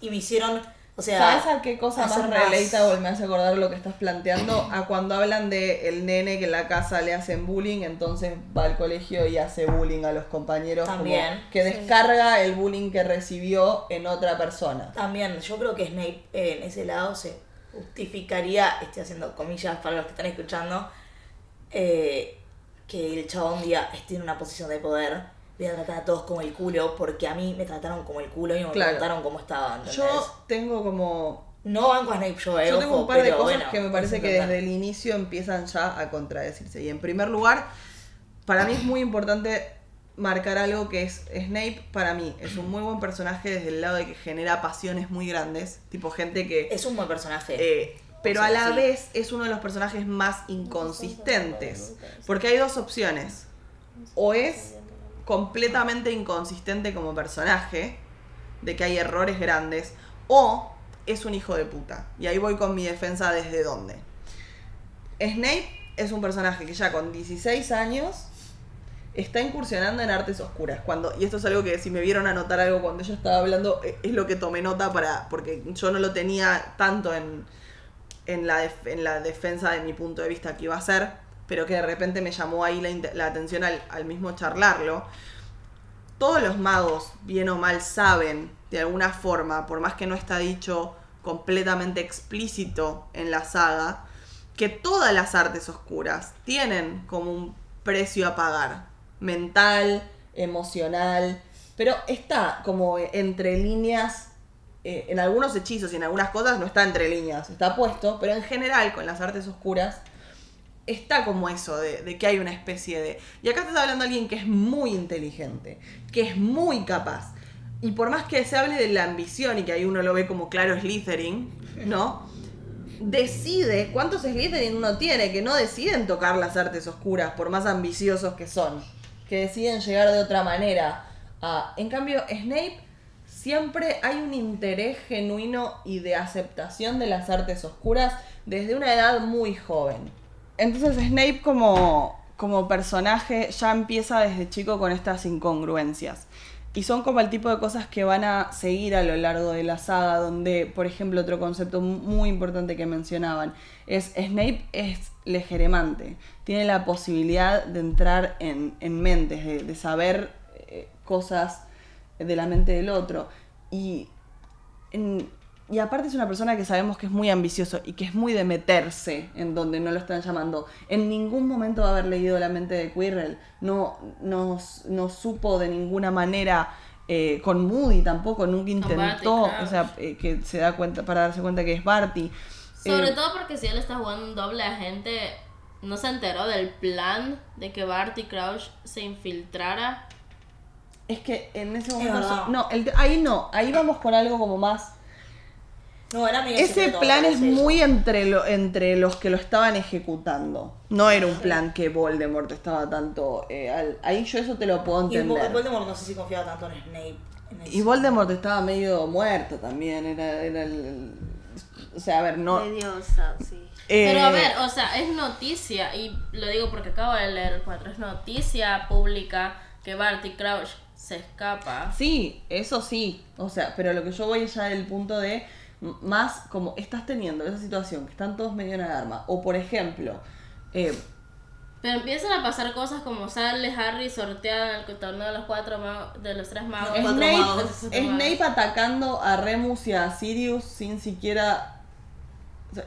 hicieron, o sea, ¿Sabes a qué cosa más hacer más. relatable me hace acordar lo que estás planteando? A cuando hablan de el nene que en la casa le hacen bullying, entonces va al colegio y hace bullying a los compañeros. También. Como que descarga el bullying que recibió en otra persona. también yo creo que Snape en ese lado se justificaría, estoy haciendo comillas para los que están escuchando, que el chabón diga, estoy en una posición de poder, voy a tratar a todos como el culo porque a mí me trataron como el culo y no me Claro. trataron como estaba, ¿entendés? Yo tengo como... No banco a Snape yo, Yo tengo ojo, un par de pero cosas bueno, que me parece es que intentar. desde el inicio empiezan ya a contradecirse. Y en primer lugar, para mí es muy importante marcar algo que es Snape. Para mí es un muy buen personaje desde el lado de que genera pasiones muy grandes, tipo gente que... Es un buen personaje. pero O sea, a la sí. vez es uno de los personajes más inconsistentes. Porque hay dos opciones. O es completamente inconsistente como personaje, de que hay errores grandes, o es un hijo de puta. Y ahí voy con mi defensa desde dónde. Snape es un personaje que ya con 16 años está incursionando en artes oscuras. Y esto es algo que si me vieron anotar algo cuando yo estaba hablando, es lo que tomé nota porque yo no lo tenía tanto en la defensa de mi punto de vista que iba a ser, pero que de repente me llamó ahí la atención al mismo charlarlo. Todos los magos, bien o mal, saben de alguna forma, por más que no está dicho completamente explícito en la saga, que todas las artes oscuras tienen como un precio a pagar, mental, emocional, pero está como entre líneas, en algunos hechizos y en algunas cosas no está entre líneas, está puesto, pero en general con las artes oscuras está como eso de que hay una especie de... Y acá estás hablando de alguien que es muy inteligente, que es muy capaz. Y por más que se hable de la ambición y que ahí uno lo ve como claro Slytherin, ¿no? Decide, ¿cuántos Slytherin uno tiene que no deciden tocar las artes oscuras por más ambiciosos que son? Que deciden llegar de otra manera. En cambio, Snape siempre hay un interés genuino y de aceptación de las artes oscuras desde una edad muy joven. Entonces Snape como personaje ya empieza desde chico con estas incongruencias. Y son como el tipo de cosas que van a seguir a lo largo de la saga, donde, por ejemplo, otro concepto muy importante que mencionaban es Snape es legeremante. Tiene la posibilidad de entrar en mentes, de saber cosas de la mente del otro. Y aparte es una persona que sabemos que es muy ambicioso y que es muy de meterse en donde no lo están llamando. En ningún momento va a haber leído la mente de Quirrell. No supo de ninguna manera, con Moody tampoco, nunca intentó, Barty, claro. o sea, que se da cuenta, para darse cuenta que es Barty. Sobre todo porque si él está jugando un doble agente, no se enteró del plan de que Barty Crouch se infiltrara. Es que en ese Es momento... verdad. Ahí vamos con algo como más... No, era medio Ese secreto, plan me es parece eso. muy entre los que lo estaban ejecutando. No era un plan que Voldemort estaba tanto... ahí yo eso te lo puedo Y entender. Voldemort no sé si confiaba tanto en Snape. Y Voldemort estaba medio muerto también. O sea, a ver, no... Medio, sí. Pero a ver, o sea, es noticia, y lo digo porque acabo de leer el 4, es noticia pública que Barty Crouch se escapa. Sí, eso sí. O sea, pero lo que yo voy ya del punto de... Más como estás teniendo esa situación, que están todos medio en alarma. O por ejemplo... Pero empiezan a pasar cosas como sale Harry sorteado en el torneo de los 4 magos, de los 3 magos. Cuatro magos. Snape atacando a Remus y a Sirius sin siquiera... o sea,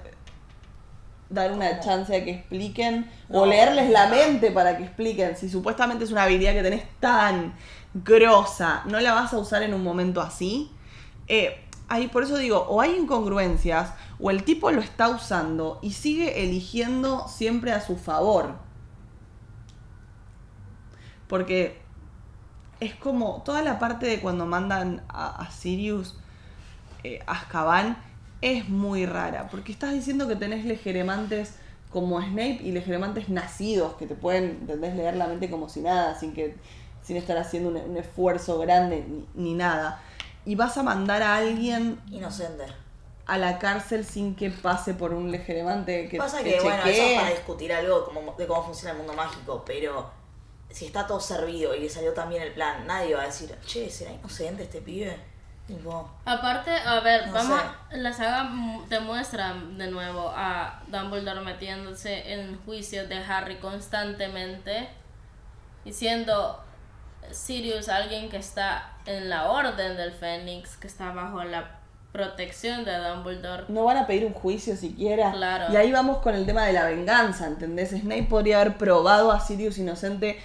dar una ¿Cómo? chance de que expliquen No, o leerles la no. mente para que expliquen. Si supuestamente es una habilidad que tenés tan grosa, ¿no la vas a usar en un momento así? Ahí por eso digo, o hay incongruencias o el tipo lo está usando y sigue eligiendo siempre a su favor. Porque es como toda la parte de cuando mandan a Sirius a Azkaban es muy rara, porque estás diciendo que tenés legeremantes como Snape y legeremantes nacidos que te pueden, ¿entendés?, leer la mente como si nada, sin estar haciendo un esfuerzo grande ni nada. Y vas a mandar a alguien Inocente. a la cárcel sin que pase por un legeremante que Pasa que que, bueno, eso chequee. es para discutir algo de cómo funciona el mundo mágico, pero si está todo servido y le salió tan bien el plan, nadie va a decir, che, ¿será inocente este pibe? Tipo, Aparte, a ver, No vamos, sé. la saga te muestra de nuevo a Dumbledore metiéndose en juicios de Harry constantemente y siendo Sirius alguien que está en la Orden del Fénix, que está bajo la protección de Dumbledore. No van a pedir un juicio siquiera. Claro. Y ahí vamos con el tema de la venganza, ¿entendés? Snape podría haber probado a Sirius inocente.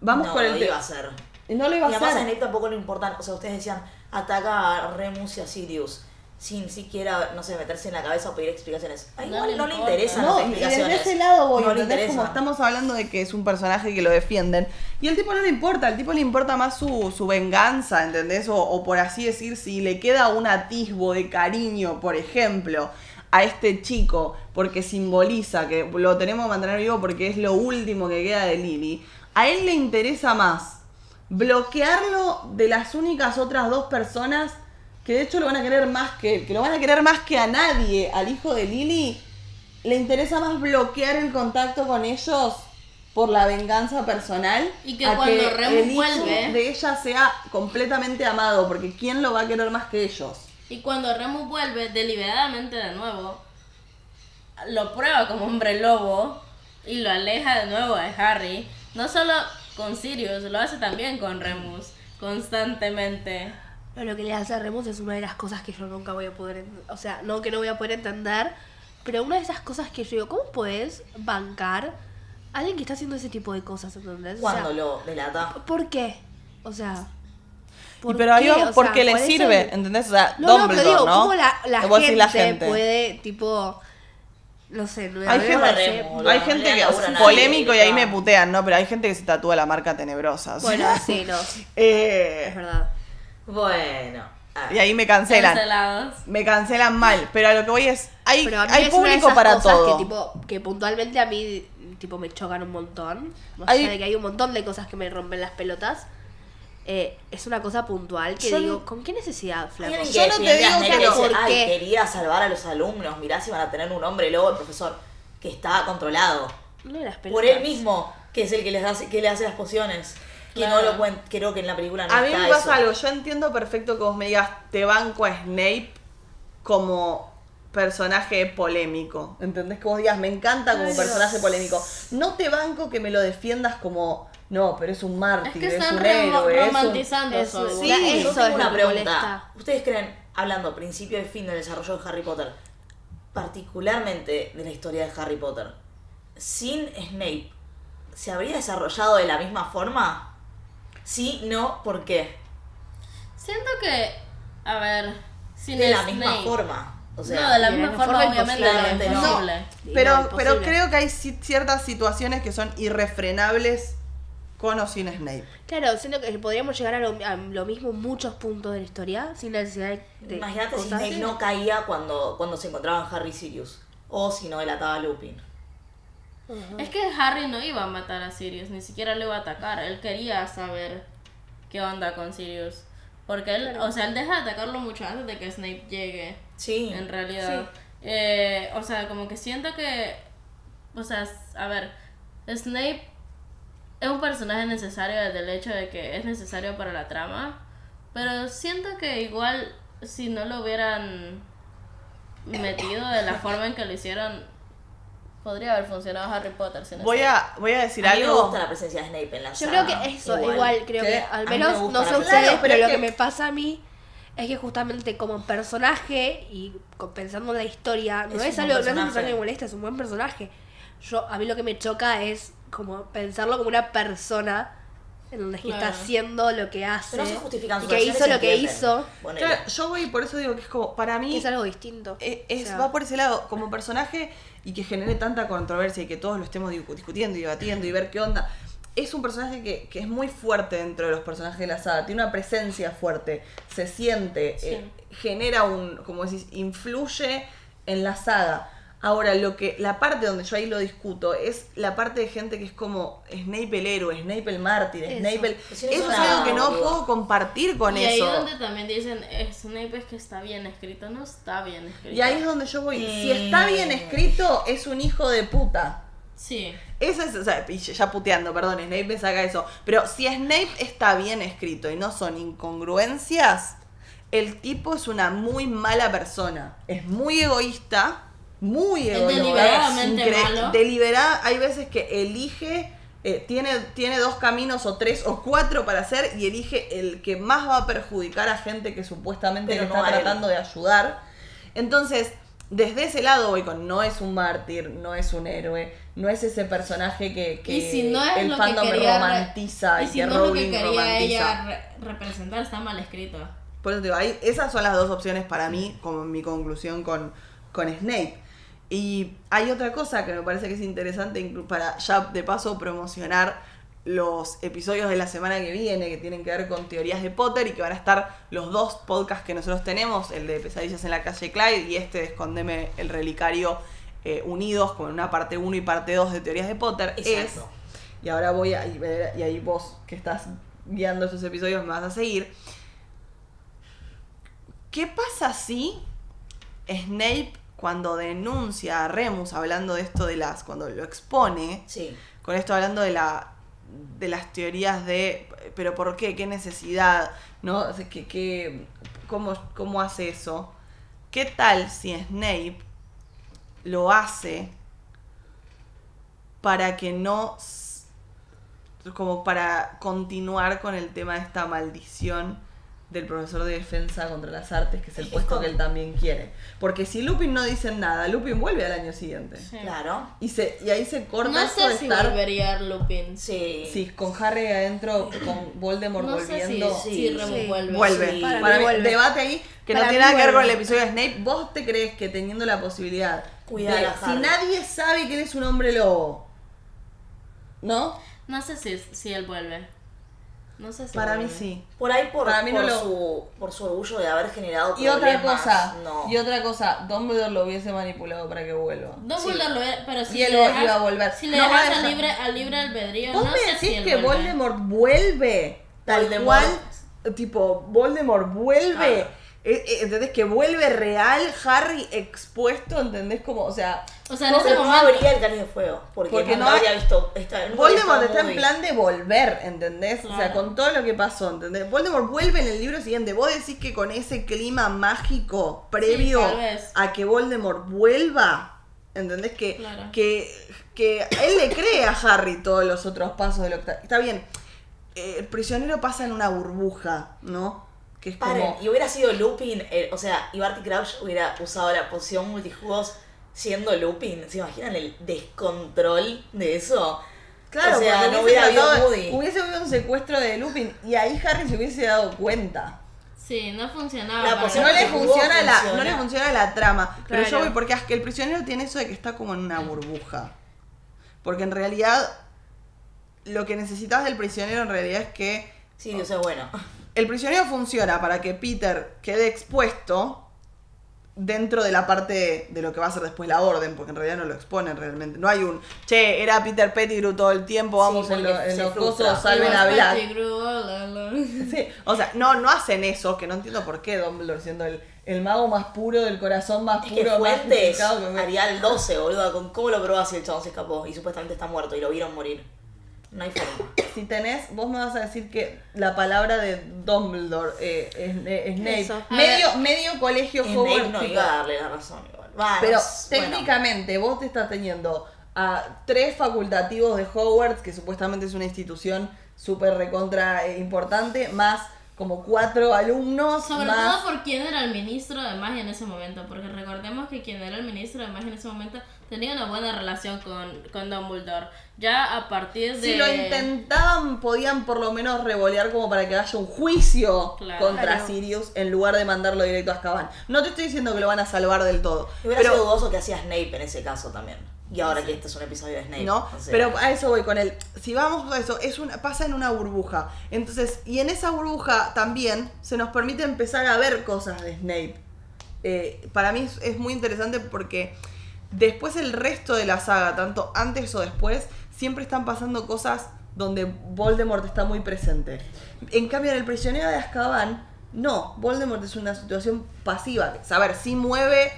Vamos no, con el lo tema. iba a hacer. No lo iba Y a además a hacer. Snape tampoco le importan, o sea, ustedes decían, ataca a Remus y a Sirius, sin siquiera, no sé, meterse en la cabeza o pedir explicaciones. A No igual le no le importa. interesan No, las y explicaciones. desde ese lado voy, no le ¿entendés? Como interesan. estamos hablando de que es un personaje que lo defienden. Y al tipo no le importa, al tipo le importa más su venganza, ¿entendés? O por así decir, si le queda un atisbo de cariño, por ejemplo, a este chico, porque simboliza que lo tenemos que mantener vivo porque es lo último que queda de Lily, a él le interesa más bloquearlo de las únicas otras dos personas que de hecho lo van a querer más que lo van a querer más que a nadie, al hijo de Lily. Le interesa más bloquear el contacto con ellos por la venganza personal Y que a cuando que Remus el hijo vuelve- de ella sea completamente amado, porque ¿quién lo va a querer más que ellos? Y cuando Remus vuelve deliberadamente de nuevo, lo prueba como hombre lobo y lo aleja de nuevo de Harry. No solo con Sirius, lo hace también con Remus, constantemente. Pero lo que le hace a Remus es una de las cosas que yo nunca voy a poder o sea, no que no voy a poder entender, pero una de esas cosas que yo digo, ¿cómo podés bancar a alguien que está haciendo ese tipo de cosas, ¿entendés? O Cuando sea, lo delata. ¿por qué? O sea, Y pero ahí qué? vamos O sea, porque le por eso- sirve, ¿entendés? O sea, No, pero Dumbledore, digo, ¿no? ¿cómo la Vos decís gente puede, tipo, no sé, no Hay me gente- parece- Remus, Hay no gente le dan que laburo a es nadie, polémico y ahí está. me putean, ¿no? Pero hay gente que se tatúa la marca tenebrosa. o sea, Bueno, sí, no, es verdad. Bueno. y ahí me cancelan. Cancelados. Me cancelan mal, pero a lo que voy es, hay Pero a mí hay es una de público esas para cosas todo. que, tipo, que puntualmente a mí tipo me chocan un montón. Más Hay- allá de que hay un montón de cosas que me rompen las pelotas. Es una cosa puntual que Yo digo, no- ¿con qué necesidad, flaco? Hay alguien Yo que no te defiende a digo Snape que que no. dice, ¿Por ay, qué? quería salvar a los alumnos, mirá si van a tener un hombre lobo, el profesor, que está controlado No de las pelotas. por él mismo, que es el que que le hace las pociones. Que Claro. no lo cuenta, creo que en la película no A mí está me pasa eso. algo, yo entiendo perfecto que vos me digas, te banco a Snape como personaje polémico, ¿entendés? Que vos digas, me encanta como Claro. personaje polémico. No te banco que me lo defiendas como, no, pero es un Es mártir, que es están un héroe, es un... romantizando eso, su sí, ya, Yo eso tengo es una lo que pregunta. molesta. ¿Ustedes creen, hablando principio y fin del desarrollo de Harry Potter, particularmente de la historia de Harry Potter, sin Snape, ¿se habría desarrollado de la misma forma? Sí, no, ¿por qué? Siento que, a ver, sin De la Snape- misma forma. O sea, no, de la de misma la forma, forma obviamente, imposible. no es No. imposible. Pero, No, pero imposible. creo que hay ciertas situaciones que son irrefrenables con o sin Snape. Claro, siento que podríamos llegar a lo mismo en muchos puntos de la historia sin la necesidad de imagínate si cosas. Snape no caía cuando se encontraban Harry y Sirius. O si no delataba a Lupin. Es que Harry no iba a matar a Sirius, ni siquiera lo iba a atacar. Él quería saber qué onda con Sirius. Porque él, o sea, él deja de atacarlo mucho antes de que Snape llegue, Sí. en realidad. O sea, como que siento que, o sea, a ver, Snape es un personaje necesario desde el hecho de que es necesario para la trama. Pero siento que igual, si no lo hubieran metido de la forma en que lo hicieron, podría haber funcionado Harry Potter sin Voy Snape. a decir A mí me algo. gusta la presencia de Snape en la Yo saga. creo que eso, igual creo ¿Qué? que A al mí me menos gusta no la sé película. ustedes, Claro, pero pero es lo que- que me pasa a mí es que justamente como personaje y pensando en la historia, no Es es un algo, no buen es un personaje personaje. que me molesta, es un buen personaje. A mí lo que me choca es como pensarlo como una persona en donde es que Claro. está haciendo lo que hace. Pero no se justifican y sus que acciones, hizo se lo que entienden. hizo, Bueno, Claro, yo voy, por eso digo que es como, para mí, que es algo distinto. O sea, va por ese lado, como personaje y que genere tanta controversia y que todos lo estemos discutiendo y debatiendo y ver qué onda. Es un personaje que es muy fuerte dentro de los personajes de la saga, tiene una presencia fuerte, se siente, Sí. genera como decís, influye en la saga. Ahora, la parte donde yo ahí lo discuto es la parte de gente que es como Snape el héroe, Snape el mártir, Eso. Snape el... Eso no Eso es es nada, algo que no boludo. puedo compartir con y ahí eso. donde también dicen, Snape es que está bien escrito, no está bien escrito. Y ahí es donde yo voy. Si está bien escrito, es un hijo de puta. Sí. Eso es, o sea, y ya puteando, perdón, Snape me saca eso. Pero si Snape está bien escrito y no son incongruencias, el tipo es una muy mala persona. Es muy egoísta, muy Es egoísta. deliberadamente malo. Hay veces que elige, tiene 2 caminos o 3 o 4 para hacer y elige el que más va a perjudicar a gente que supuestamente Pero le no está a él. tratando de ayudar. Entonces, desde ese lado voy con, no es un mártir, no es un héroe, no es ese personaje que Y si no es el lo fandom que quería romantiza y si que no es lo Rowling que quería romantiza. ella representar, está mal escrito. Por eso te digo, esas son las 2 opciones para mí, como mi conclusión con Snape. Y hay otra cosa que me parece que es interesante para ya de paso promocionar los episodios de la semana que viene que tienen que ver con teorías de Potter y que van a estar los 2 podcasts que nosotros tenemos, el de Pesadillas en la calle Clyde y este de Escondeme el relicario, unidos como en una parte 1 y parte 2 de teorías de Potter. Exacto. Y ahora voy a y ahí vos que estás guiando esos episodios me vas a seguir. ¿Qué pasa si Snape, cuando denuncia a Remus, hablando de esto cuando lo expone, Sí. con esto hablando de las teorías de, pero ¿por qué? ¿Qué necesidad? ¿No? O sea, ¿cómo hace eso? ¿Qué tal si Snape lo hace para que no, como para continuar con el tema de esta maldición del profesor de defensa contra las artes, que es el Es puesto como- que él también quiere? Porque si Lupin no dice nada, Lupin vuelve al año siguiente. Sí. Claro. Y ahí se corta No esto de sé si estar... volvería Lupin. Sí. Sí, con Harry adentro, con Voldemort No sé si, volviendo. si Remus Sí. vuelve. Vuelve. Sí. Para mí, vuelve. debate ahí que Para no tiene mí nada que ver con el vuelve. episodio de Snape. ¿Vos te crees que teniendo la posibilidad Cuidar de, a si Harry. nadie sabe que eres un hombre lobo, ¿no? No sé si él vuelve. No sé si Para mí vuelve. sí. Por ahí Para mí no por su orgullo de haber generado Y otra problemas, cosa, no. Dumbledore lo hubiese manipulado para que vuelva. Dumbledore lo ve, pero si Y él le dejas, iba a volver. Si le No va a dejas dejar. al libre albedrío, ¿Vos no me sé decís si él que vuelve. Voldemort vuelve? Tal Voldemort. cual, tipo, Voldemort vuelve. Ah. ¿Entendés? Que vuelve real Harry expuesto, ¿entendés? Como, o sea, O sea, en No, ese pero no momento... habría el cáliz de fuego. Porque no hay- habría visto. Voldemort está en plan de volver, ¿entendés? O sea, Claro. con todo lo que pasó, ¿entendés? Voldemort vuelve en el libro siguiente. Vos decís que con ese clima mágico previo tal vez. a que Voldemort vuelva, ¿entendés? Claro. Que él le cree a Harry todos los otros pasos de lo que está bien. El prisionero pasa en una burbuja, ¿no? Que es Paren, como... y hubiera sido Lupin, o sea, y Barty Crouch hubiera usado la poción multijugos siendo Lupin. ¿Se imaginan el descontrol de eso? Claro, o sea, porque no hubiera habido tratado Moody. hubiese habido un secuestro de Lupin y ahí Harry se hubiese dado cuenta. Sí, no funcionaba. La para poción No nada. le que funciona jugó no funciona. le funciona la trama. Pero yo Claro. voy porque es que el prisionero tiene eso de que está como en una burbuja. Porque en realidad lo que necesitas del prisionero en realidad es que Sí, o sea, bueno. el prisionero funciona para que Peter quede expuesto dentro de la parte de lo que va a ser después la orden, porque en realidad no lo exponen realmente. No hay un, che, era Peter Pettigrew todo el tiempo, vamos Sí, en, porque en se los frustra. cosos, salven a It was Black. Pettigrew all along. Sí, o sea, no hacen eso, que no entiendo por qué Dumbledore siendo el mago más puro, del corazón más Es que puro, más Fuentes purificado que- haría el 12, boludo. ¿Con cómo lo probás si el chabón se escapó y supuestamente está muerto y lo vieron morir? No hay forma. Si tenés, vos me vas a decir que la palabra de Dumbledore, Snape, Eso. A medio colegio Snape Hogwarts, no tipo, iba a darle la razón igual. Bueno, pero bueno. técnicamente vos te estás teniendo a 3 facultativos de Hogwarts, que supuestamente es una institución súper recontra importante, más como 4 alumnos Sobre más. todo por quién era el ministro de magia en ese momento, porque recordemos que quien era el ministro de magia en ese momento tenía una buena relación con Dumbledore. Ya a partir de... Si lo intentaban, podían por lo menos revolear como para que haya un juicio Claro. contra Claro. Sirius en lugar de mandarlo directo a Azkaban. No te estoy diciendo que lo van a salvar del todo. Hubiera Pero, sido dudoso que hacía Snape en ese caso también. Y ahora que este es un episodio de Snape. ¿no? o sea, Pero a eso voy con él. Si vamos a eso, pasa en una burbuja. Entonces, y en esa burbuja también se nos permite empezar a ver cosas de Snape. Para mí es muy interesante porque después el resto de la saga, tanto antes o después, siempre están pasando cosas donde Voldemort está muy presente. En cambio, en El prisionero de Azkaban, no. Voldemort es una situación pasiva. A ver, sí mueve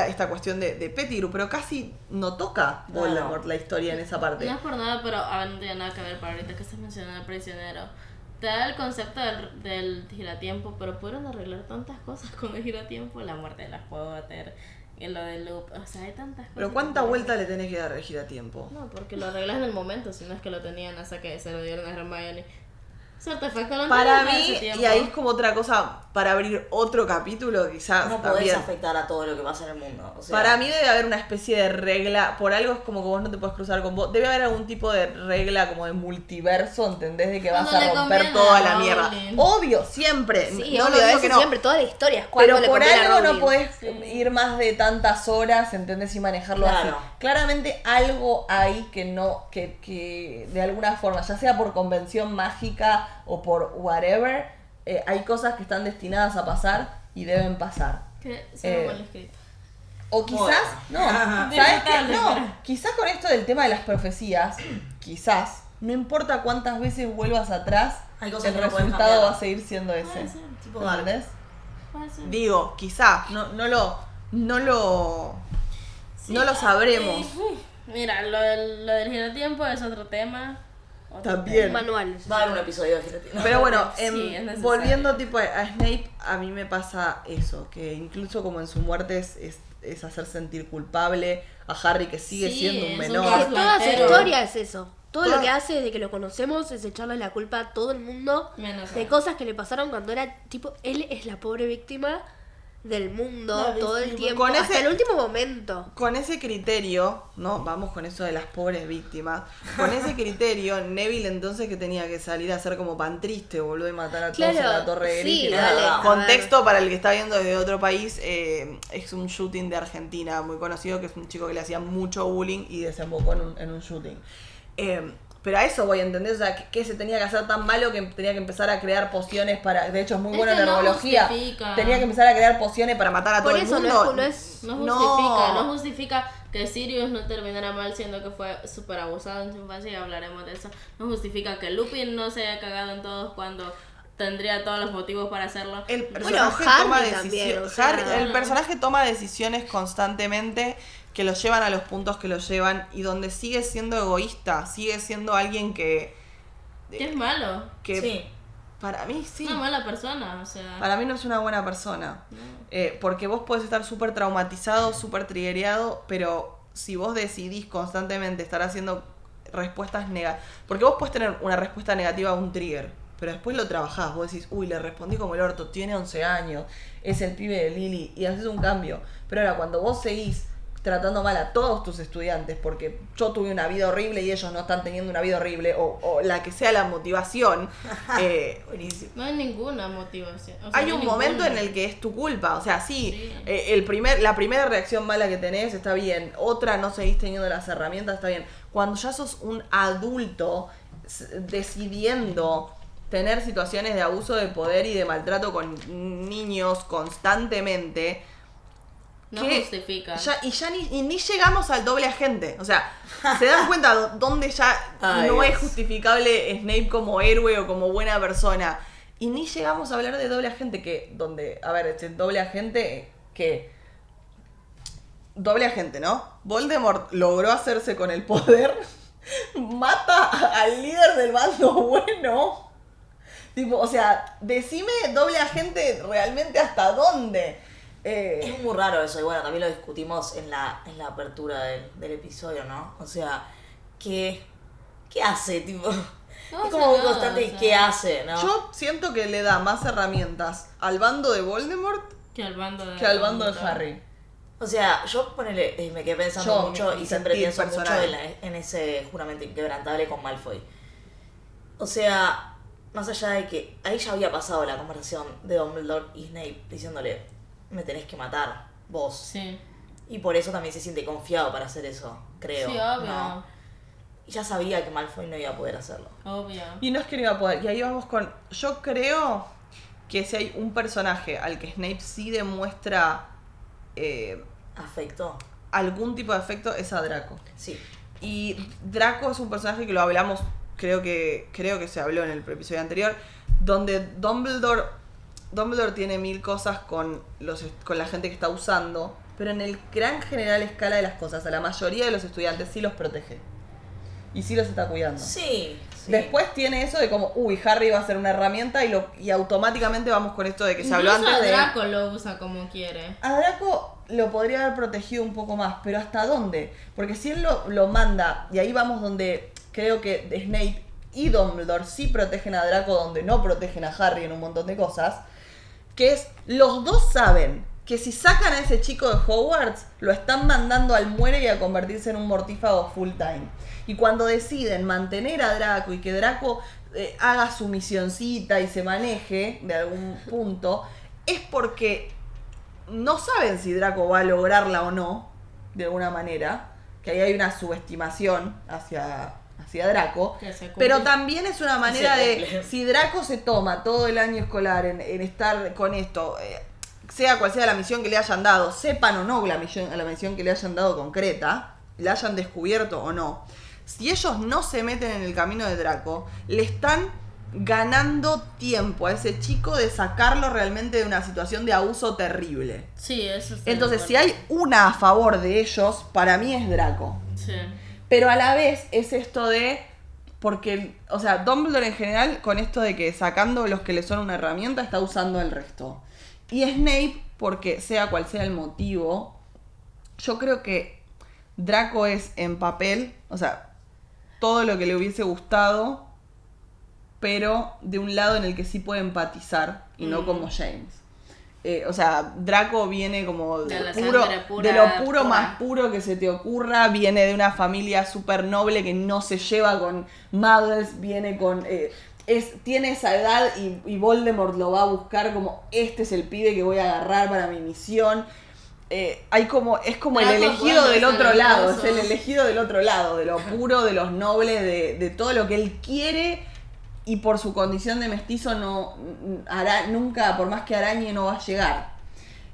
esta cuestión de Pettigrew, pero casi no toca Voldemort la historia en esa parte. No es por nada, pero no tiene nada que ver para ahorita que estás mencionando al prisionero. Te da el concepto del giratiempo, pero pudieron arreglar tantas cosas con el giratiempo, la muerte de la Potter, y lo del loop, o sea, hay tantas cosas. Pero ¿cuánta vuelta le tenés que dar al giratiempo? No, porque lo arreglas en el momento, si no es que lo tenían hasta que se lo dieron a Hermione. Ese artefacto lo Para tenían hace mí, tiempo. y ahí es como otra cosa, para abrir otro capítulo quizás no podés también. afectar a todo lo que pasa en el mundo. O sea, Para mí debe haber una especie de regla, por algo es como que vos no te puedes cruzar con vos, debe haber algún tipo de regla como de multiverso, ¿entendés? De que vas Cuando a le romper conviene toda a la mierda. Rowling. Obvio, siempre. Sí, no obvio, lo digo eso que no. siempre, toda la historia es cuando Pero le por conviene a algo no Rowling. podés Sí. ir más de tantas horas, ¿entendés? Y manejarlo Claro. así. Claramente algo hay que no, que de alguna forma, ya sea por convención mágica o por whatever, hay cosas que están destinadas a pasar y deben pasar. Que se Eh, mal escrito. O quizás, Bueno. no, ¿sabes qué? Disfrutable, No, pero- quizás con esto del tema de las profecías, quizás, no importa cuántas veces vuelvas atrás, Hay cosas el que no podés resultado cambiar. va a seguir siendo ese. Puede ser, tipo Dark. ¿Entendés? Puede ser. Digo, quizás, no lo Sí. no lo sabremos. Mira, lo del giratiempo es otro tema. También. Manuales. Va a haber un episodio de Gelatina. Pero bueno, Sí, es necesario. volviendo tipo a Snape, a mí me pasa eso, que incluso como en su muerte es hacer sentir culpable a Harry, que sigue Sí, siendo un es un menor. Es que toda su Pero- historia es eso. Todo Toda- lo que hace desde que lo conocemos es echarle la culpa a todo el mundo Menos de a- cosas que le pasaron cuando era tipo, él es la pobre víctima del mundo La todo el víctima. tiempo, Con hasta ese- el último momento. Con ese criterio, ¿no? Vamos con eso de las pobres víctimas. Con ese criterio, Neville entonces que tenía que salir a ser como pan triste, boludo, y matar a todos Claro, en la Torre de sí, Gryffindor. dale, a Contexto para el que está viendo desde otro país, es un shooting de Argentina muy conocido, que es un chico que le hacía mucho bullying y desembocó en un shooting. Pero a eso voy a entender, o sea, que se tenía que hacer tan malo que tenía que empezar a crear pociones para... De hecho, es muy Es bueno en que no herbología. justifica. Tenía que empezar a crear pociones para matar a Por todo eso el no mundo. No justifica que Sirius no terminara mal siendo que fue súper abusado en su infancia y hablaremos de eso. No justifica que Lupin no se haya cagado en todos cuando tendría todos los motivos para hacerlo. El Bueno, personaje Harry toma también, decisiones. o sea, El personaje toma decisiones constantemente que lo llevan a los puntos que lo llevan y donde sigue siendo egoísta, sigue siendo alguien que Que es malo. Sí. para mí sí. Una mala persona, o sea. Para mí no es una buena persona. Porque vos podés estar súper traumatizado, súper triggereado, pero si vos decidís constantemente estar haciendo respuestas negativas. Porque vos podés tener una respuesta negativa a un trigger, pero después lo trabajás. Vos decís, uy, le respondí como el orto, tiene 11 años, es el pibe de Lily, y haces un cambio. Pero ahora, cuando vos seguís tratando mal a todos tus estudiantes, porque yo tuve una vida horrible y ellos no están teniendo una vida horrible, o la que sea la motivación, buenísimo. No hay ninguna motivación. O sea, Hay no un hay momento ninguna. en el que es tu culpa, o sea, sí, Sí. la primera reacción mala que tenés está bien, otra no seguís teniendo las herramientas, está bien. Cuando ya sos un adulto decidiendo tener situaciones de abuso de poder y de maltrato con niños constantemente, No que justifica. ya ni llegamos al doble agente. O sea, ¿se dan cuenta dónde ya Ay, no es Dios. justificable Snape como héroe o como buena persona? Y ni llegamos a hablar de doble agente, doble agente que... Doble agente, ¿no? Voldemort logró hacerse con el poder, mata al líder del bando bueno. Tipo, o sea, decime doble agente realmente hasta dónde. Es muy raro eso, y bueno, también lo discutimos en la apertura del episodio, ¿no? O sea, ¿qué hace? Tipo, No es como un hace nada, constante o sea, ¿qué hace? ¿no? Yo siento que le da más herramientas al bando de Voldemort que al bando de que al bando de Dumbledore. Harry. O sea, yo me quedé pensando Yo, mucho mi y siempre sentir pienso personal. mucho en ese juramento inquebrantable con Malfoy. O sea, más allá de que ahí ya había pasado la conversación de Dumbledore y Snape diciéndole, me tenés que matar, vos. Sí. Y por eso también se siente confiado para hacer eso, creo. Sí, obvio. ¿no? Y ya sabía que Malfoy no iba a poder hacerlo. Obvio. Y no es que no iba a poder. Y ahí vamos con... Yo creo que si hay un personaje al que Snape sí demuestra ¿Afectó? algún tipo de afecto, es a Draco. Sí. Y Draco es un personaje que lo hablamos, creo que se habló en el episodio anterior, donde Dumbledore tiene mil cosas con la gente que está usando, pero en el gran general escala de las cosas, a la mayoría de los estudiantes sí los protege. Y sí los está cuidando. Sí. Después tiene eso de como, Harry va a ser una herramienta y automáticamente vamos con esto de que se habló Incluso antes de... Draco lo usa como quiere. A Draco lo podría haber protegido un poco más, pero ¿hasta dónde? Porque si él lo manda, y ahí vamos donde creo que Snape y Dumbledore sí protegen a Draco, donde no protegen a Harry en un montón de cosas, que es, los dos saben que si sacan a ese chico de Hogwarts, lo están mandando al muere y a convertirse en un mortífago full time. Y cuando deciden mantener a Draco y que Draco haga su misioncita y se maneje de algún punto, es porque no saben si Draco va a lograrla o no, de alguna manera, que ahí hay una subestimación hacia Draco, Que se cumple. pero también es una manera Se de, cumple. si Draco se toma todo el año escolar en estar con esto, sea cual sea la misión que le hayan dado, sepan o no la misión que le hayan dado concreta, la hayan descubierto o no, si ellos no se meten en el camino de Draco, le están ganando tiempo a ese chico de sacarlo realmente de una situación de abuso terrible. Sí, eso sí. Entonces, si hay una a favor de ellos, para mí es Draco. Sí. Pero a la vez es esto de... Porque, o sea, Dumbledore en general, con esto de que sacando los que le son una herramienta, está usando el resto. Y Snape, porque sea cual sea el motivo, yo creo que Draco es en papel, o sea, todo lo que le hubiese gustado, pero de un lado en el que sí puede empatizar y no como James. O sea, Draco viene como De la puro, sangre pura, de lo puro pura. más puro que se te ocurra, viene de una familia súper noble que no se lleva con muggles, viene con... tiene esa edad y Voldemort lo va a buscar como, este es el pibe que voy a agarrar para mi misión. Es como el Draco elegido bueno, del es otro lado, es talentoso. el elegido del otro lado, de lo puro, de los nobles, de todo lo que él quiere, y por su condición de mestizo no hará nunca, por más que arañe, no va a llegar.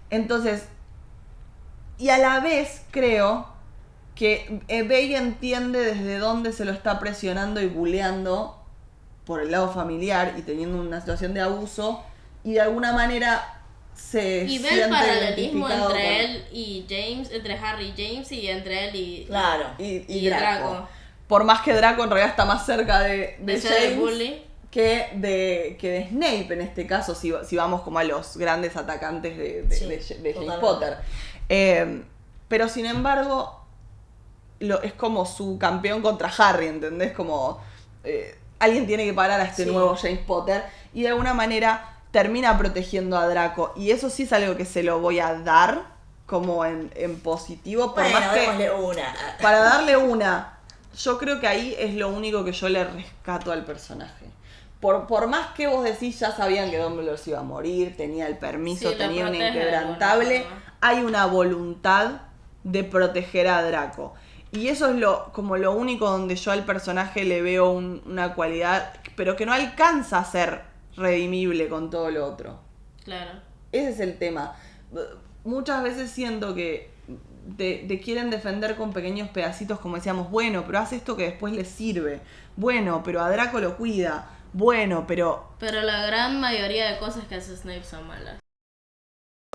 Entonces, y a la vez creo que Bey entiende desde dónde se lo está presionando y buleando por el lado familiar y teniendo una situación de abuso, y de alguna manera se Y ve el siente paralelismo identificado entre con- él y James, entre Harry y James, y entre él y Claro. y Draco. Por más que Draco en realidad está más cerca de ser el James bully. que de Snape en este caso, si vamos como a los grandes atacantes de Sí, Harry totalmente. Potter. Pero sin embargo, es como su campeón contra Harry, ¿entendés? Como alguien tiene que parar a este Sí. nuevo James Potter, y de alguna manera termina protegiendo a Draco. Y eso sí es algo que se lo voy a dar como en positivo, por Bueno, más que... démosle una. Para darle una, yo creo que ahí es lo único que yo le rescato al personaje. Por más que vos decís, ya sabían que Dumbledore se iba a morir, tenía el permiso, Sí, lo tenía un protege de inquebrantable, alguna forma. hay una voluntad de proteger a Draco. Y eso es como lo único donde yo al personaje le veo una cualidad, pero que no alcanza a ser redimible con todo lo otro. Claro. Ese es el tema. Muchas veces siento que te quieren defender con pequeños pedacitos, como decíamos, bueno, pero haz esto que después le sirve. Bueno, pero a Draco lo cuida. Bueno, pero Pero la gran mayoría de cosas que hace Snape son malas.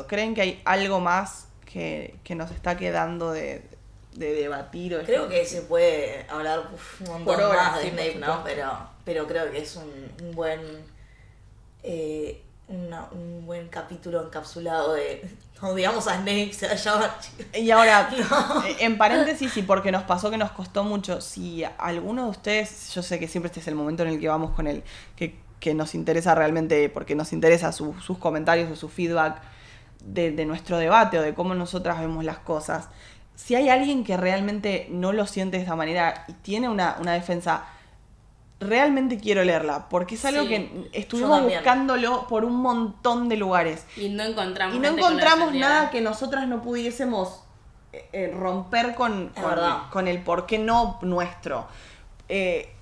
¿creen que hay algo más que nos está quedando de debatir? O Creo que se puede hablar un montón Por horas, más de sí, por Snape, ¿no? supuesto. Pero creo que es un buen un buen capítulo encapsulado de Odiamos a Snape, se va a llamar. Y ahora, en paréntesis, y porque nos pasó que nos costó mucho, si alguno de ustedes, yo sé que siempre este es el momento en el que vamos con el que nos interesa realmente, porque nos interesa sus comentarios o su feedback de nuestro debate o de cómo nosotras vemos las cosas. Si hay alguien que realmente no lo siente de esta manera y tiene una defensa, realmente quiero leerla, porque es algo Sí, que estuvimos también. buscándolo por un montón de lugares. Y no encontramos Y no gente que lo encontramos defendiera. nada que nosotras no pudiésemos romper Es verdad. con el por qué no nuestro.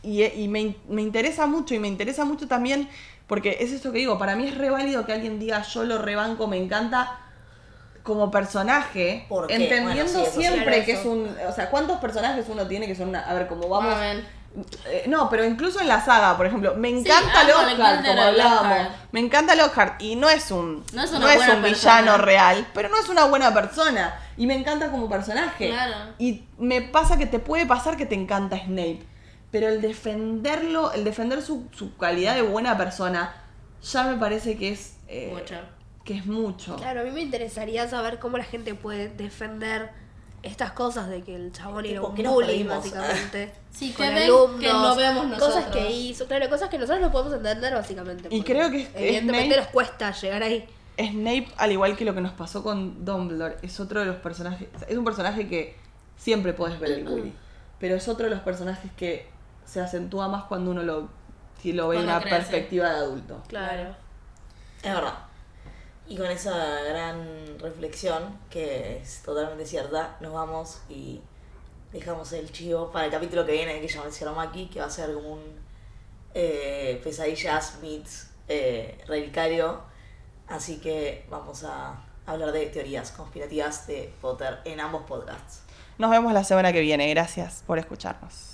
Y me interesa mucho, y me interesa mucho también, porque es esto que digo, para mí es re válido que alguien diga yo lo rebanco, me encanta como personaje, ¿Por qué? entendiendo Bueno, sí, eso sí. siempre Claro, que eso. es un... O sea, ¿cuántos personajes uno tiene que son una... A ver, como vamos... A ver. No, pero incluso en la saga, por ejemplo, me encanta algo le Lockhart, encuentro como a hablábamos. Lockhart. Me encanta Lockhart y no es un No es una buena un persona. villano real, pero no es una buena persona y me encanta como personaje. Claro. Y me pasa que te puede pasar que te encanta Snape, pero el defenderlo, el defender su calidad de buena persona ya me parece que es Mucho. que es mucho. Claro, a mí me interesaría saber cómo la gente puede defender estas cosas de que el chabón era Tipo, un ¿qué nos bully, perdimos? básicamente. Sí, con que ven alumnos, que no vemos nosotros. Cosas que hizo, claro, cosas que nosotros no podemos entender, básicamente. Y porque creo que evidentemente Snape- nos cuesta llegar ahí. Snape, al igual que lo que nos pasó con Dumbledore, es otro de los personajes. Es un personaje que siempre puedes ver el bully, pero es otro de los personajes que se acentúa más cuando uno lo ve en Cuando una crece. perspectiva de adulto. Claro. Es verdad. Y con esa gran reflexión, que es totalmente cierta, nos vamos y dejamos el chivo para el capítulo que viene, que ya mencionó Maki, que va a ser como un pesadillas meets relicario. Así que vamos a hablar de teorías conspirativas de Potter en ambos podcasts. Nos vemos la semana que viene. Gracias por escucharnos.